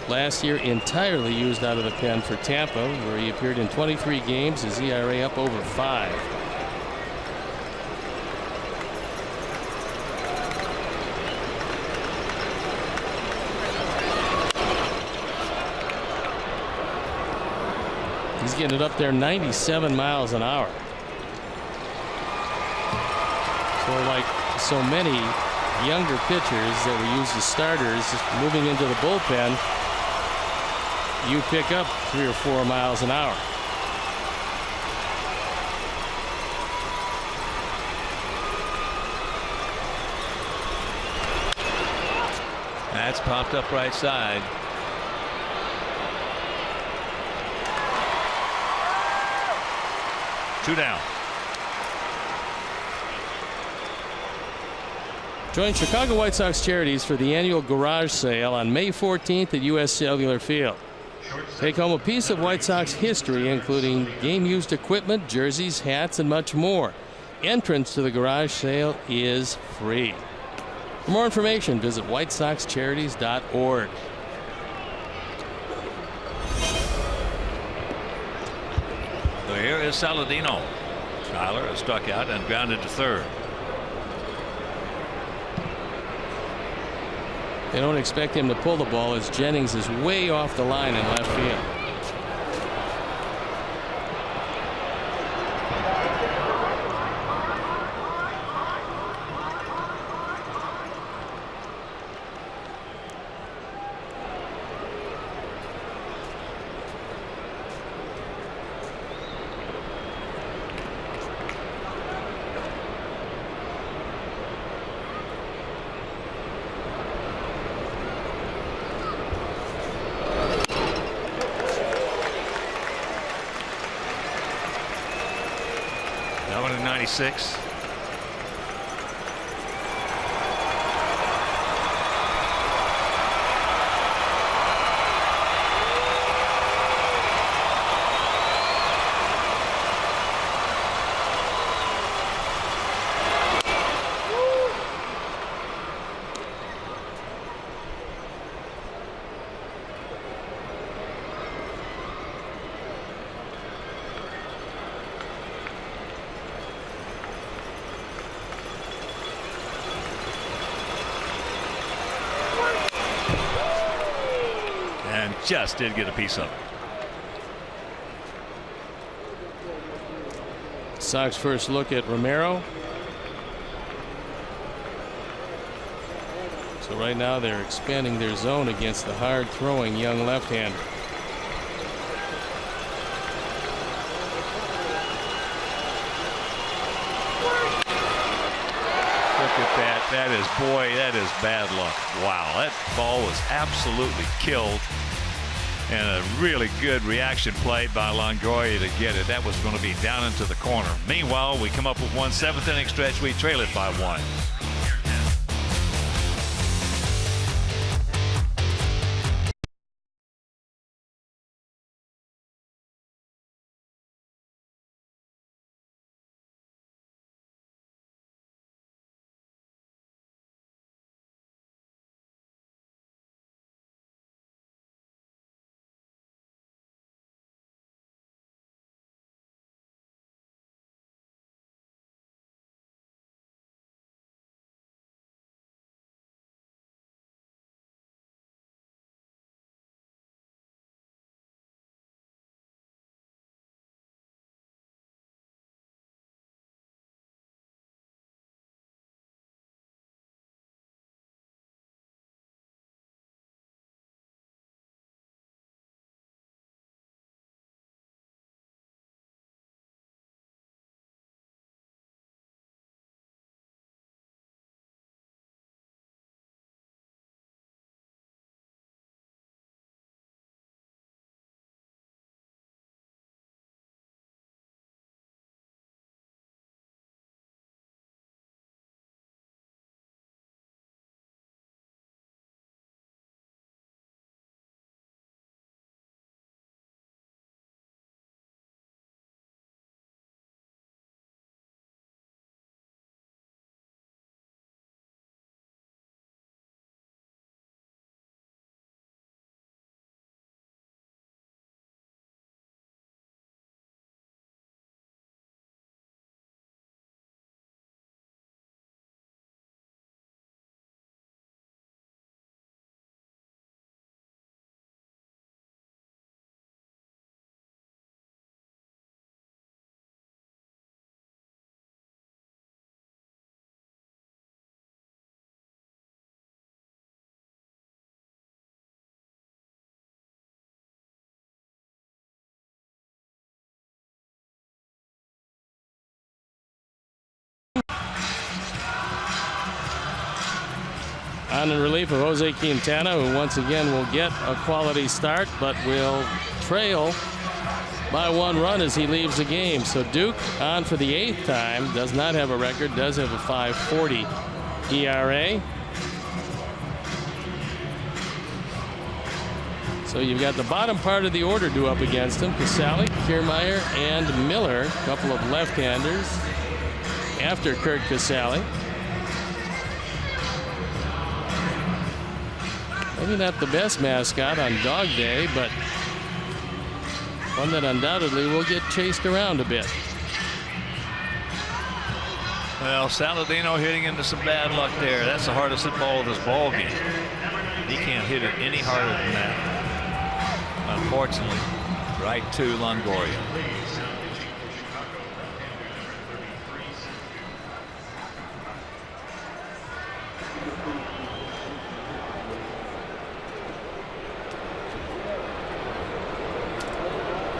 Last year entirely used out of the pen for Tampa, where he appeared in 23 games, his ERA up over 5. He's getting it up there 97 miles an hour. So like so many younger pitchers that were used as starters, just moving into the bullpen, you pick up 3 or 4 miles an hour. That's popped up right side. Two down. Join Chicago White Sox Charities for the annual garage sale on May 14th at U.S. Cellular Field. Take home a piece of White Sox history, including game-used equipment, jerseys, hats, and much more. Entrance to the garage sale is free. For more information, visit whitesoxcharities.org. So here is Saladino. Skyler is struck out and grounded to 3rd. They don't expect him to pull the ball as Jennings is way off the line in left field. That one in 96. Just did get a piece of it. Sox first look at Romero. So right now they're expanding their zone against the hard throwing young left-hander. Look at that. That is, boy, that is bad luck. Wow, that ball was absolutely killed. And a really good reaction play by Longoria to get it. That was going to be down into the corner. Meanwhile, we come up with one 7th inning stretch. We trail it by 1. on in relief of Jose Quintana, who once again will get a quality start, but will trail by 1 run as he leaves the game. So Duke on for the 8th time, does not have a record, does have a 5.40 ERA. So you've got the bottom part of the order due up against him. Casale, Kiermaier, and Miller, a couple of left-handers after Kurt Casale. Maybe not the best mascot on Dog Day, but one that undoubtedly will get chased around a bit. Well, Saladino hitting into some bad luck there. That's the hardest hit ball of this ball game. He can't hit it any harder than that. Unfortunately, right to Longoria.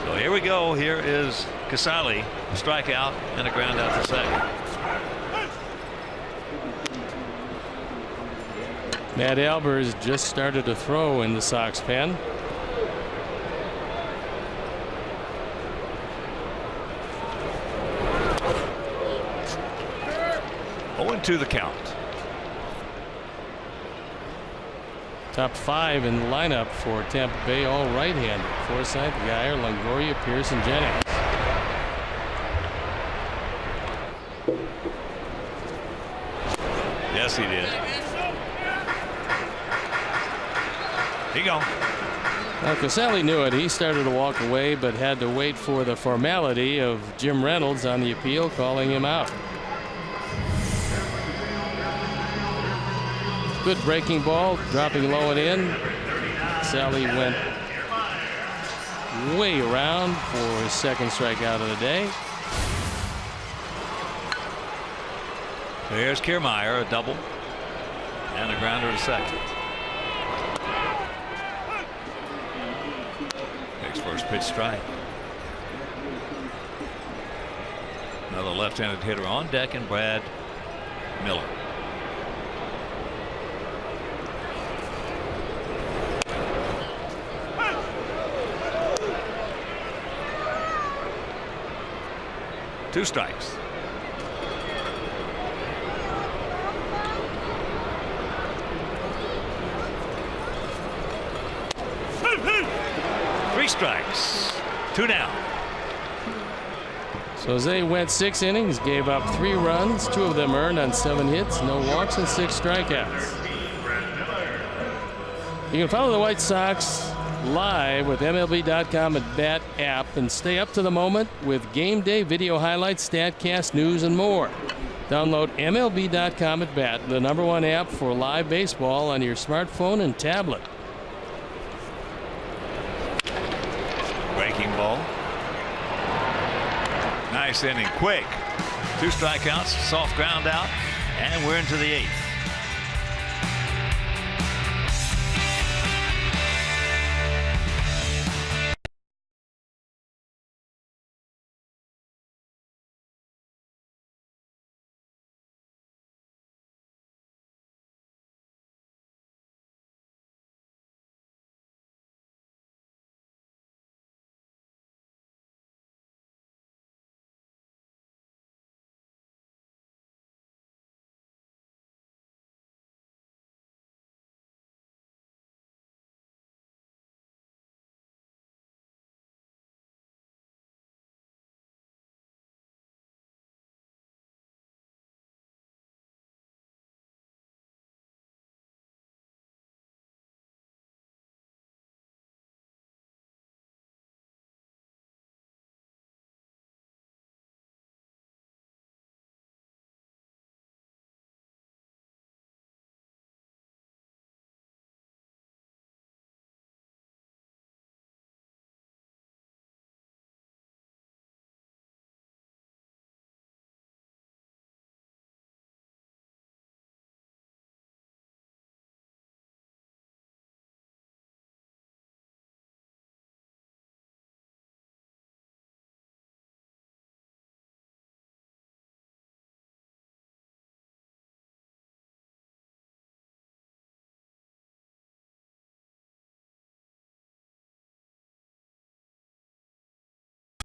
So here we go. Here is Casale, strikeout and a ground out to second. Matt Albers just started to throw in the Sox pen. 0-2 the count. Top 5 in the lineup for Tampa Bay, all right-handed. Forsythe, Geyer, Longoria, Pearson, Jennings. Yes, he did. Here you go. Now, Casale knew it. He started to walk away, but had to wait for the formality of Jim Reynolds on the appeal calling him out. Good breaking ball, dropping low and in. Casale went way around for his second strikeout of the day. There's Kiermaier, a double, and a grounder to second. Next first pitch strike. Another left-handed hitter on deck, and Brad Miller. Two strikes. Three strikes. 2 down. So Jose went 6 innings, gave up 3 runs, 2 of them earned on 7 hits, no walks, and 6 strikeouts. You can follow the White Sox live with MLB.com at Bat app and stay up to the moment with game day video highlights, StatCast, news, and more. Download MLB.com at Bat, the #1 app for live baseball on your smartphone and tablet. Breaking ball. Nice inning, quick. 2 strikeouts, soft ground out, and we're into the 8th.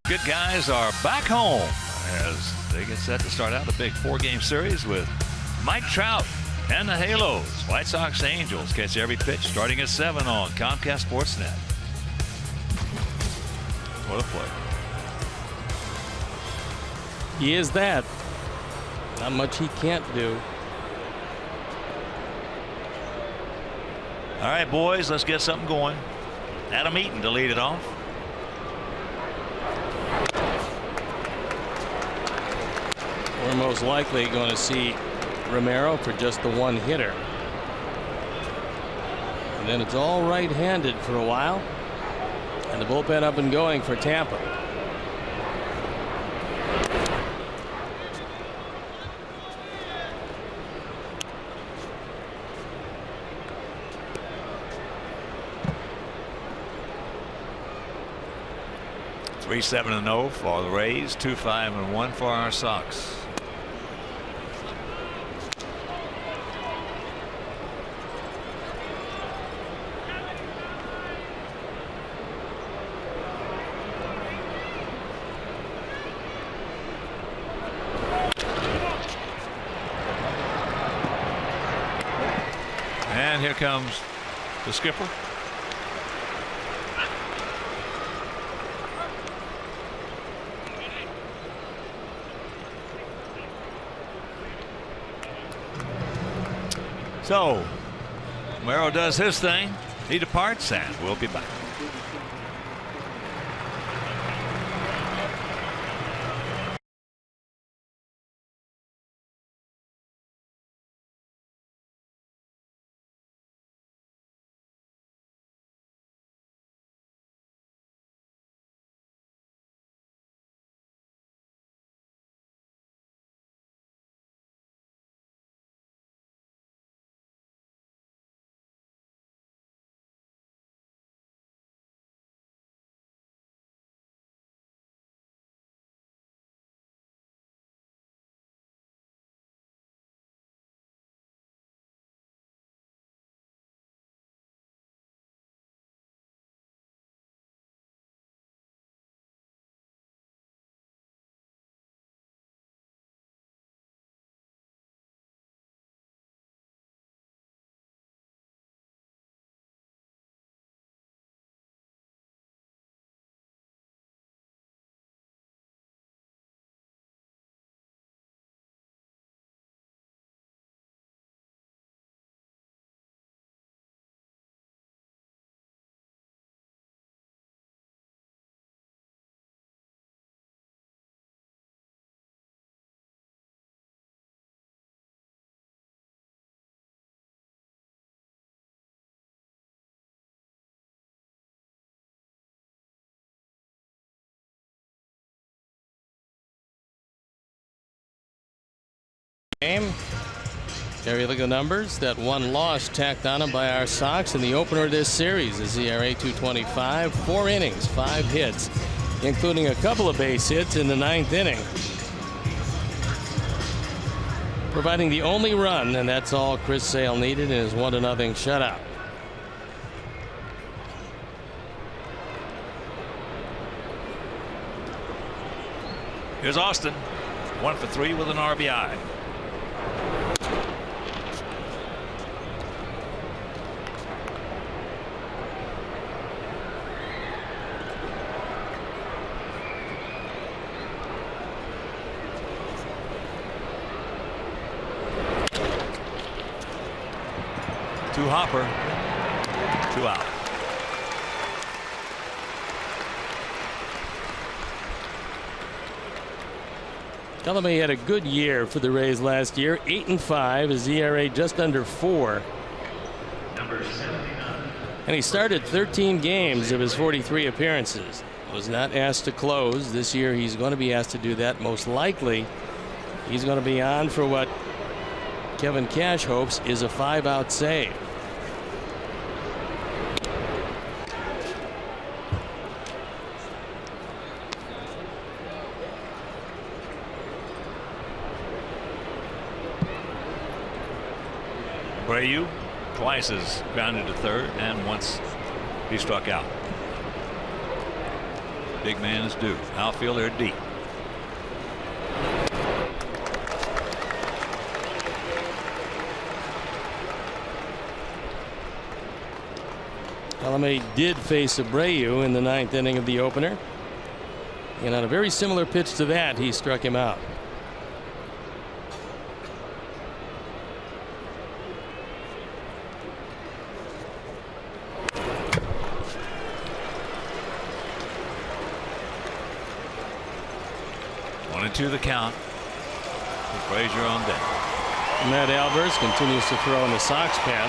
Good guys are back home as they get set to start out a big 4-game series with Mike Trout and the Halos. White Sox Angels catch every pitch starting at 7 on Comcast Sportsnet. What a play. He is that. Not much he can't do. All right, boys, let's get something going. Adam Eaton to lead it off. We're most likely going to see Romero for just the one hitter. And then it's all right-handed for a while. And the bullpen up and going for Tampa. 3-7-0 for the Rays, 2-5-1 for our Sox. And here comes the skipper. So Romero does his thing. He departs, and we'll be back. Game. There you look at the numbers. That one loss tacked on him by our Sox in the opener of this series. The ERA 2.25, 4 innings, 5 hits, including a couple of base hits in the 9th inning. Providing the only run, and that's all Chris Sale needed in his 1-0 shutout. Here's Austin, 1 for 3 with an RBI. To Hopper, 2 out. Colomé had a good year for the Rays last year. 8-5, his ERA just under 4. Number 79. And he started 13 games of his 43 appearances. Was not asked to close. This year he's going to be asked to do that. Most likely he's going to be on for what Kevin Cash hopes is a 5-out save. Abreu twice has grounded to third, and once he struck out. big man is due. Outfielder deep. Calamay did face Abreu in the 9th inning of the opener. And on a very similar pitch to that, he struck him out. To the count. Frazier on deck. Matt Albers continues to throw in the Sox pen.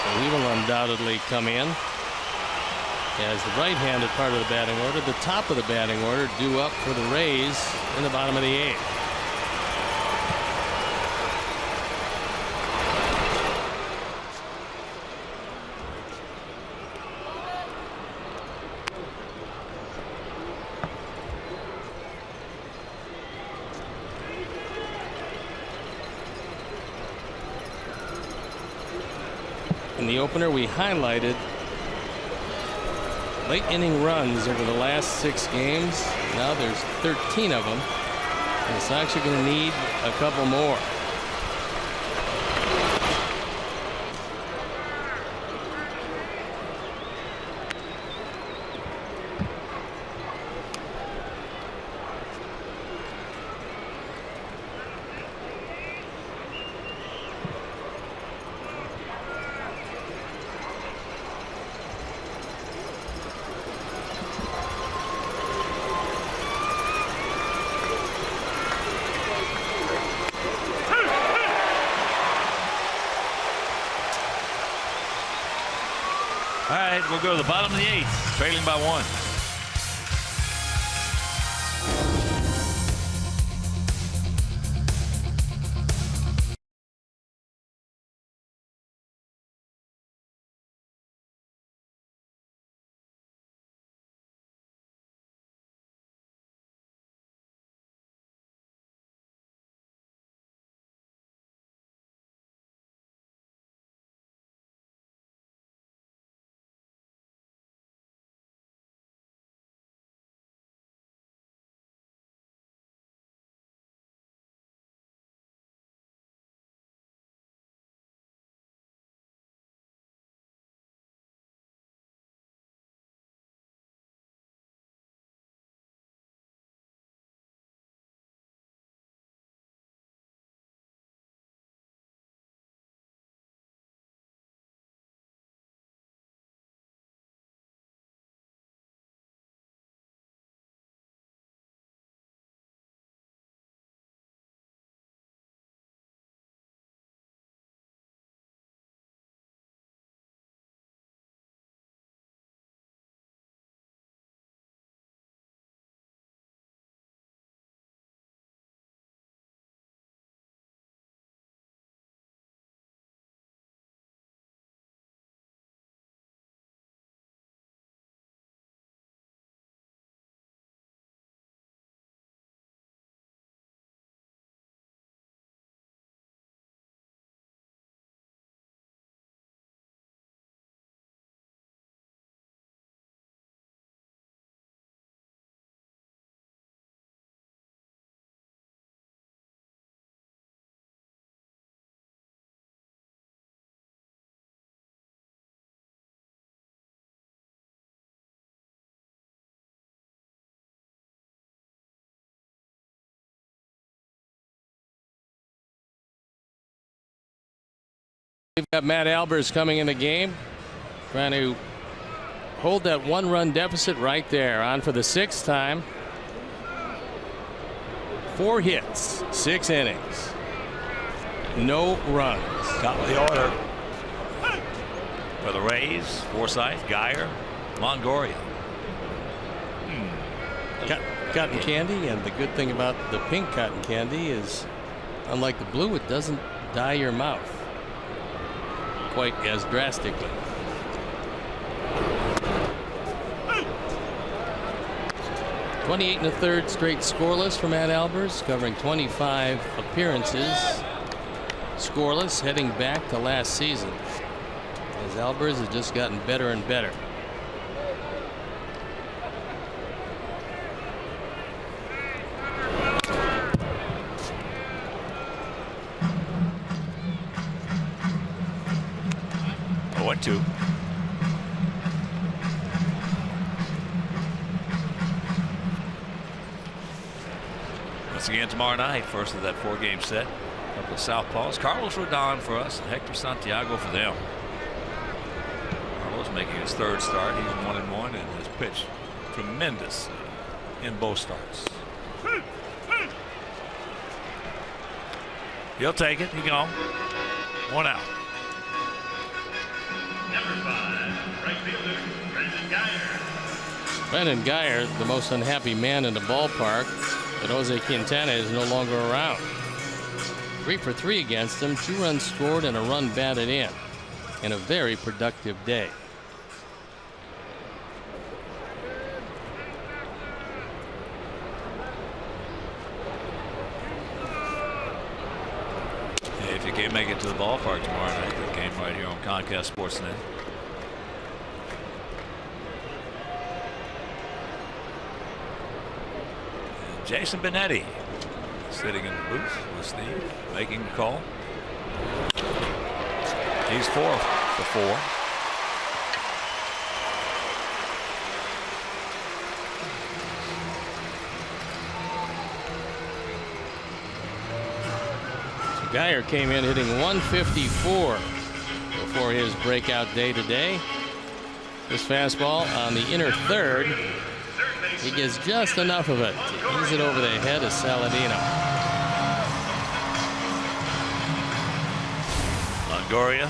So he will undoubtedly come in as the right-handed part of the batting order. The top of the batting order due up for the Rays in the bottom of the 8th. In the opener, we highlighted late inning runs over the last 6 games. Now there's 13 of them. And the Sox are going to need a couple more. All right, we'll go to the bottom of the 8th, trailing by 1. We've got Matt Albers coming in the game, trying to hold that 1-run deficit right there. On for the 6th time. 4 hits, 6 innings, no runs. Top of the order for the Rays: Forsythe, Geyer, Longoria. Cotton candy, and the good thing about the pink cotton candy is, unlike the blue, it doesn't dye your mouth quite as drastically. .28 1/3 straight scoreless for Matt Albers, covering 25 appearances scoreless, heading back to last season, as Albers has just gotten better and better. 0-2. Once again tomorrow night, first of that 4-game set. A couple of southpaws. Carlos Rodon for us and Hector Santiago for them. Carlos making his 3rd start. He's 1-1 and has pitched tremendous in both starts. He'll take it. He gone. 1 out. Number 5, right fielder, Brendan Guyer. Brendan Guyer, the most unhappy man in the ballpark, but Jose Quintana is no longer around. 3 for 3 against him, 2 runs scored and a run batted in a very productive day. Hey, if you can't make it to the ballpark tomorrow night, the game right here on Comcast Sportsnet. Jason Benetti sitting in the booth with Steve, making the call. He's 4 for 4. So Guyer came in hitting 154 before his breakout day today. This fastball on the inner 3rd. He gets just enough of it to ease it over the head of Saladino. Longoria.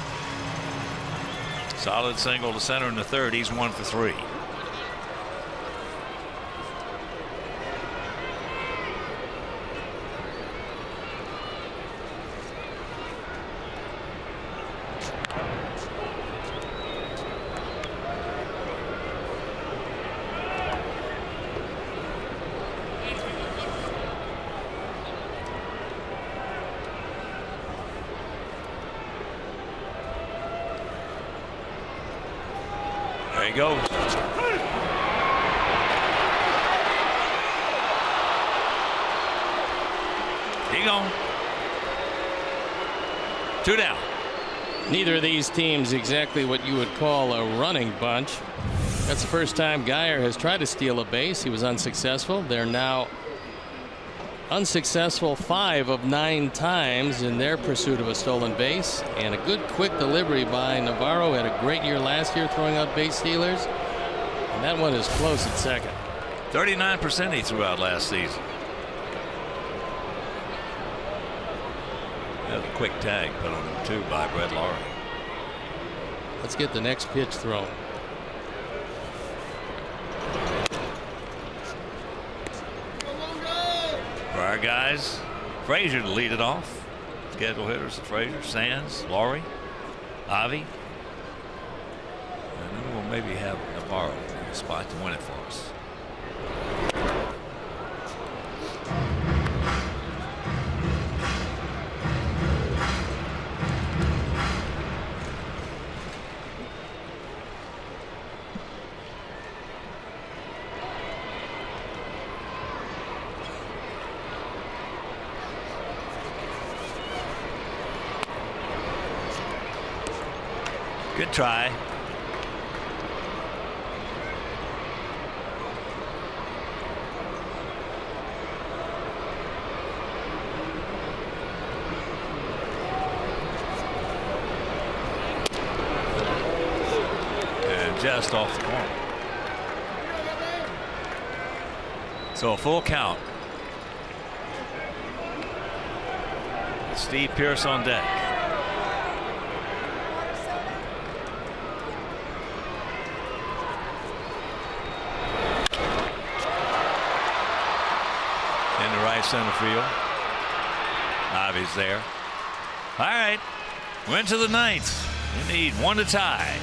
Solid single to center in the 3rd. He's 1 for 3. There he goes. He gone. 2 down. Neither of these teams exactly what you would call a running bunch. That's the first time Guyer has tried to steal a base. He was unsuccessful. They're now unsuccessful 5 of 9 times in their pursuit of a stolen base. And a good quick delivery by Navarro. Had a great year last year throwing out base stealers. And that one is close at second. 39% he threw out last season. That was a quick tag put on him too by Brett Laurie. Let's get the next pitch thrown. For our guys, Frazier to lead it off. Schedule hitters: Frazier, Sands, Laurie, Avi, and then we'll maybe have Navarro in a spot to win it for us. Good try. And just off the corner. So a full count. Steve Pearce on deck. Center field. Avi's there. All right. We're into the 9th. We need 1 to tie.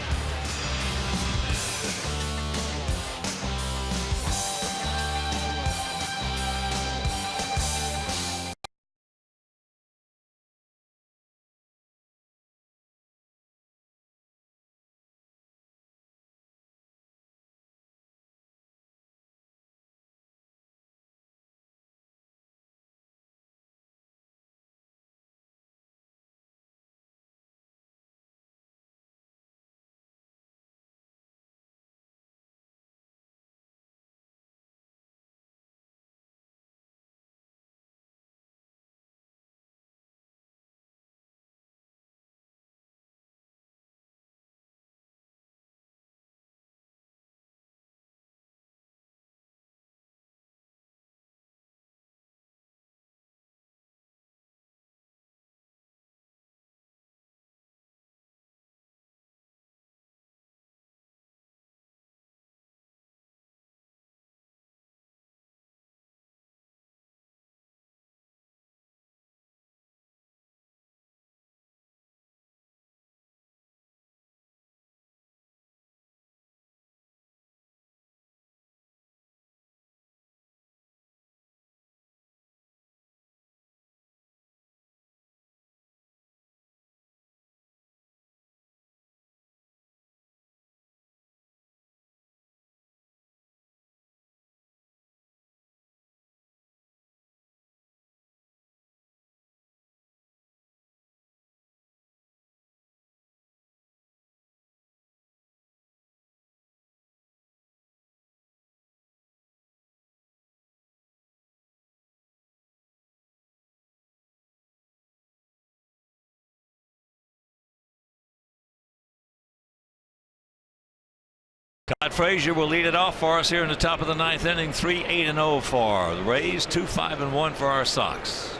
Todd Frazier will lead it off for us here in the top of the 9th inning. 3-8-0 for the Rays, 2-5-1 for our Sox.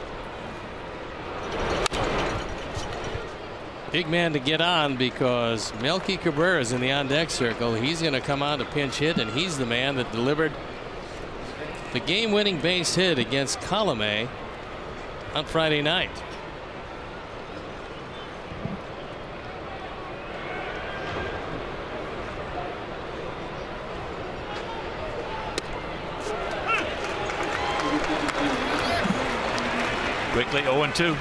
Big man to get on because Melky Cabrera is in the on-deck circle. He's going to come on to pinch hit, and he's the man that delivered the game-winning base hit against Colome on Friday night. Quickly 0-2.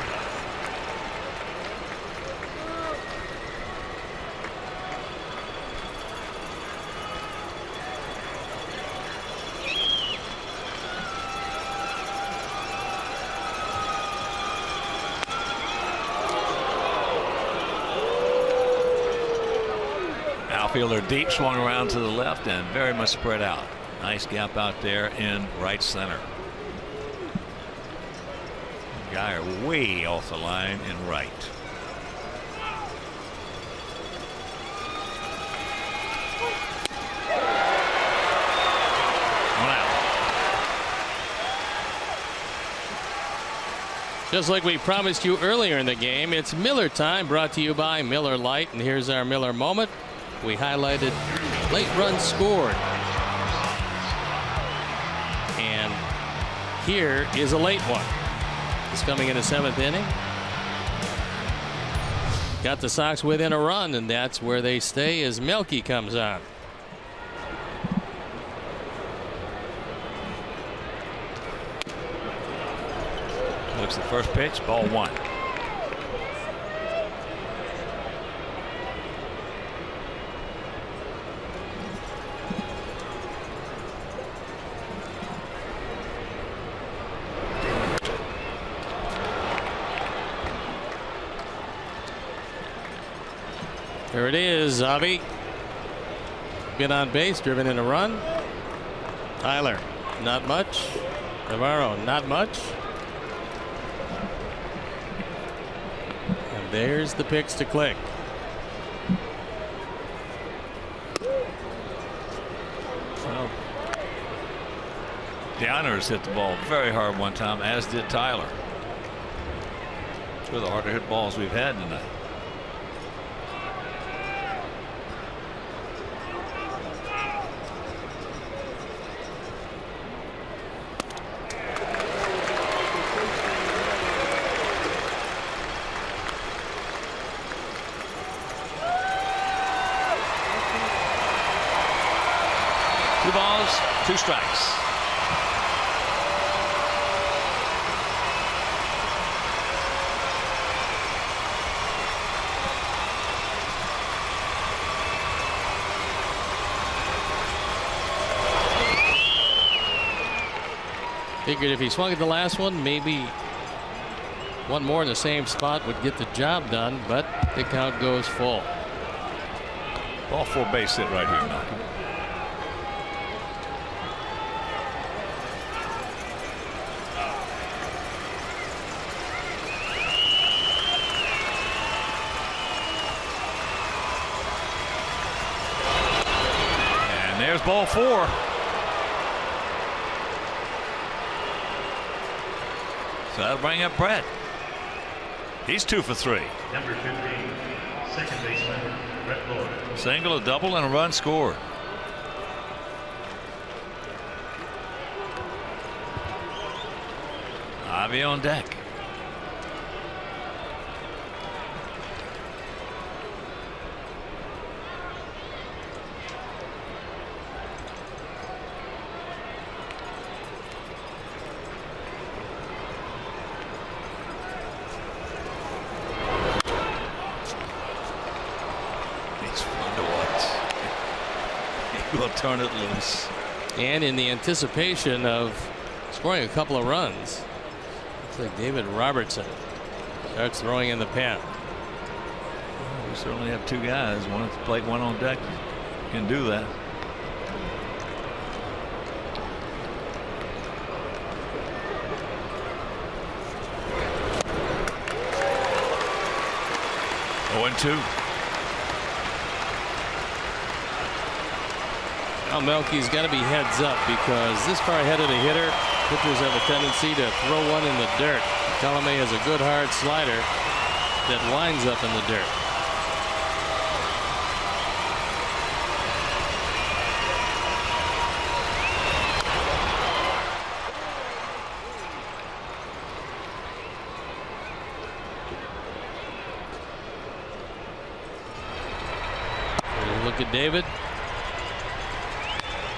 Outfielder deep, swung around to the left and very much spread out. Nice gap out there in right center. Guy way off the line in right. One out. Just like we promised you earlier in the game, it's Miller time, brought to you by Miller Lite. And here's our Miller moment. We highlighted late runs scored. And here is a late one. It's coming in the 7th inning. Got the Sox within a run, and that's where they stay as Melky comes on. Looks the first pitch, ball 1. There it is, Avi. Get on base, driven in a run. Tyler, not much. Navarro, not much. And there's the picks to click. Well, Downers hit the ball very hard one time, as did Tyler. Two of the harder hit balls we've had tonight. Two strikes. Figured if he swung at the last one, maybe one more in the same spot would get the job done, but the count goes full. Ball 4 base hit right here, Malcolm. There's ball 4. So that'll bring up Brett. He's 2 for 3. Number 15, second baseman, Brett Lord. Single, a double, and a run scored. Ivy on deck. Turn it loose. And in the anticipation of scoring a couple of runs, looks like David Robertson starts throwing in the pen. Well, we certainly have 2 guys, one at the plate, one on deck, can do that. Well, Melky's got to be heads up because this far ahead of the hitter, pitchers have a tendency to throw one in the dirt. Colomé has a good hard slider that winds up in the dirt. Look at David.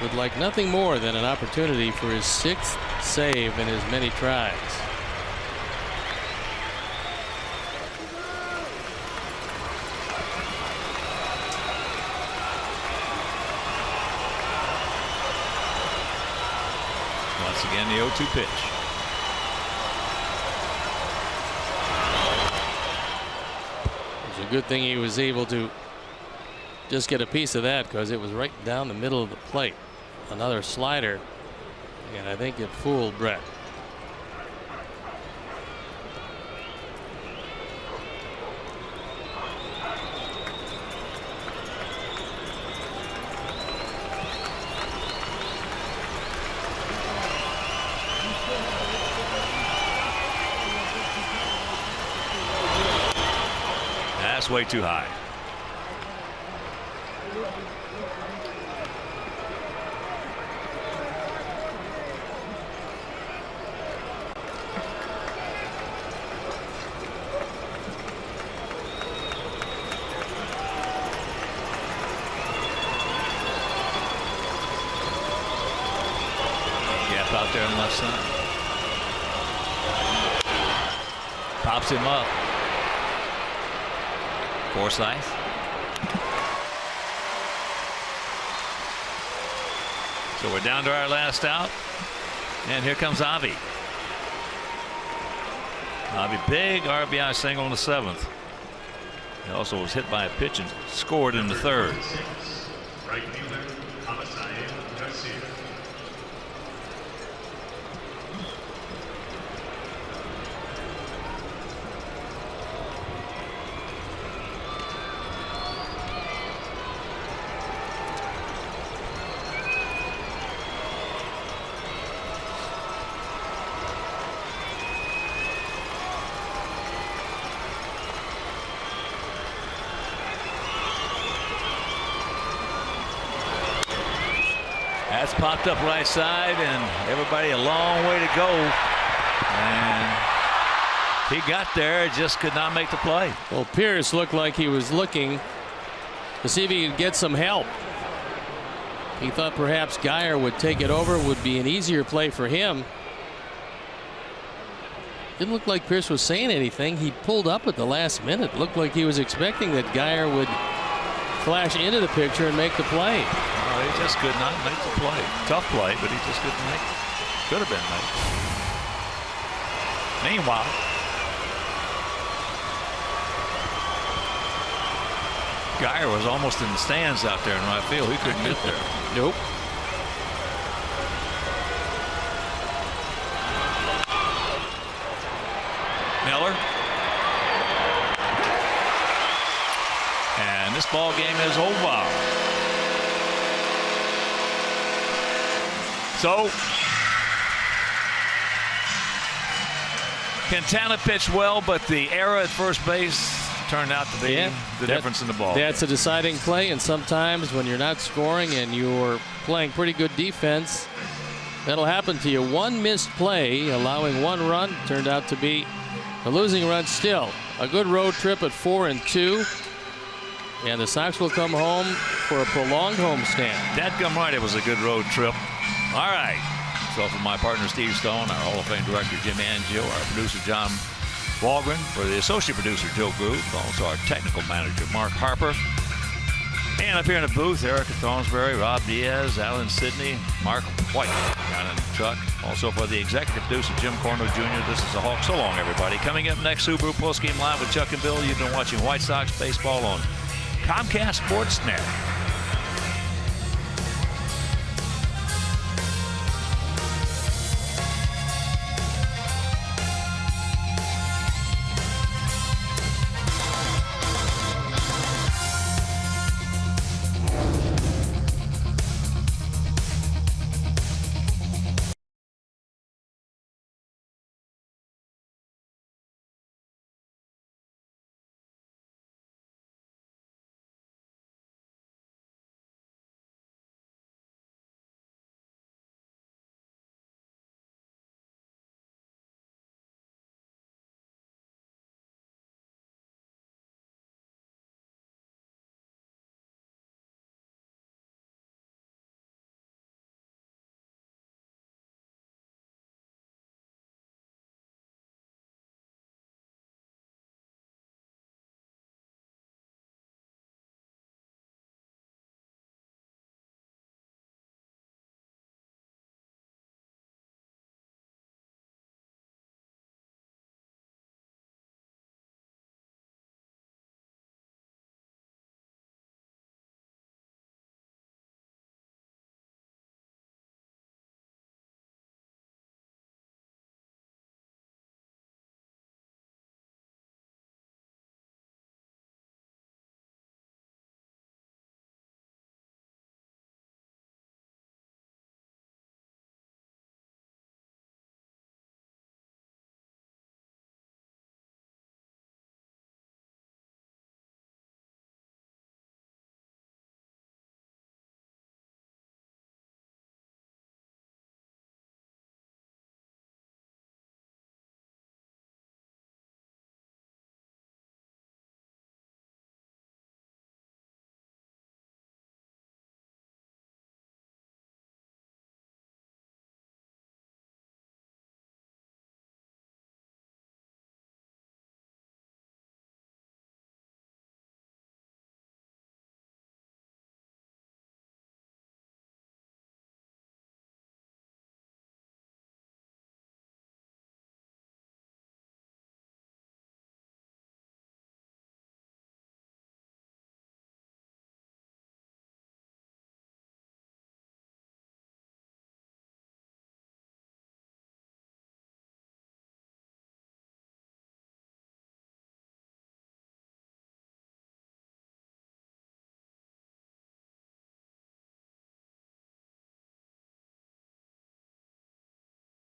Would like nothing more than an opportunity for his 6th save in as many tries. Once again, the 0-2 pitch. It's a good thing he was able to just get a piece of that because it was right down the middle of the plate. Another slider, and I think it fooled Brett. That's way too high. Out there on the left side. Pops him up. Forsythe. So we're down to our last out. And here comes Avi. Avi, big RBI single in the 7th. He also was hit by a pitch and scored in the 3rd. Right fielder, Garcia. That's popped up right side, and everybody a long way to go. And he got there, just could not make the play. Well, Pierce looked like he was looking to see if he could get some help. He thought perhaps Geyer would take it over, would be an easier play for him. Didn't look like Pierce was saying anything. He pulled up at the last minute. Looked like he was expecting that Geyer would flash into the picture and make the play. He just could not make the play. Tough play, but he just couldn't make it. Could have been made. Meanwhile, Geyer was almost in the stands out there in right field. He couldn't get there. Nope. Miller. And this ball game is over. So Quintana pitched well, but the error at first base turned out to be the difference in the ball. That's a deciding play, and sometimes when you're not scoring and you're playing pretty good defense, that'll happen to you. One missed play, allowing 1 run, turned out to be a losing run still. A good road trip at 4-2. And the Sox will come home for a prolonged homestand. Dadgum right, it was a good road trip. All right. So for my partner Steve Stone, our Hall of Fame director Jim Angio, our producer John Walgren, for the associate producer Joe Groove, also our technical manager Mark Harper, and up here in the booth Erica Thornsberry, Rob Diaz, Alan Sidney, Mark White down in the truck. Also for the executive producer Jim Corno Jr. This is the Hawk. So long, everybody. Coming up next, Subaru Postgame Live with Chuck and Bill. You've been watching White Sox baseball on Comcast Sports Net.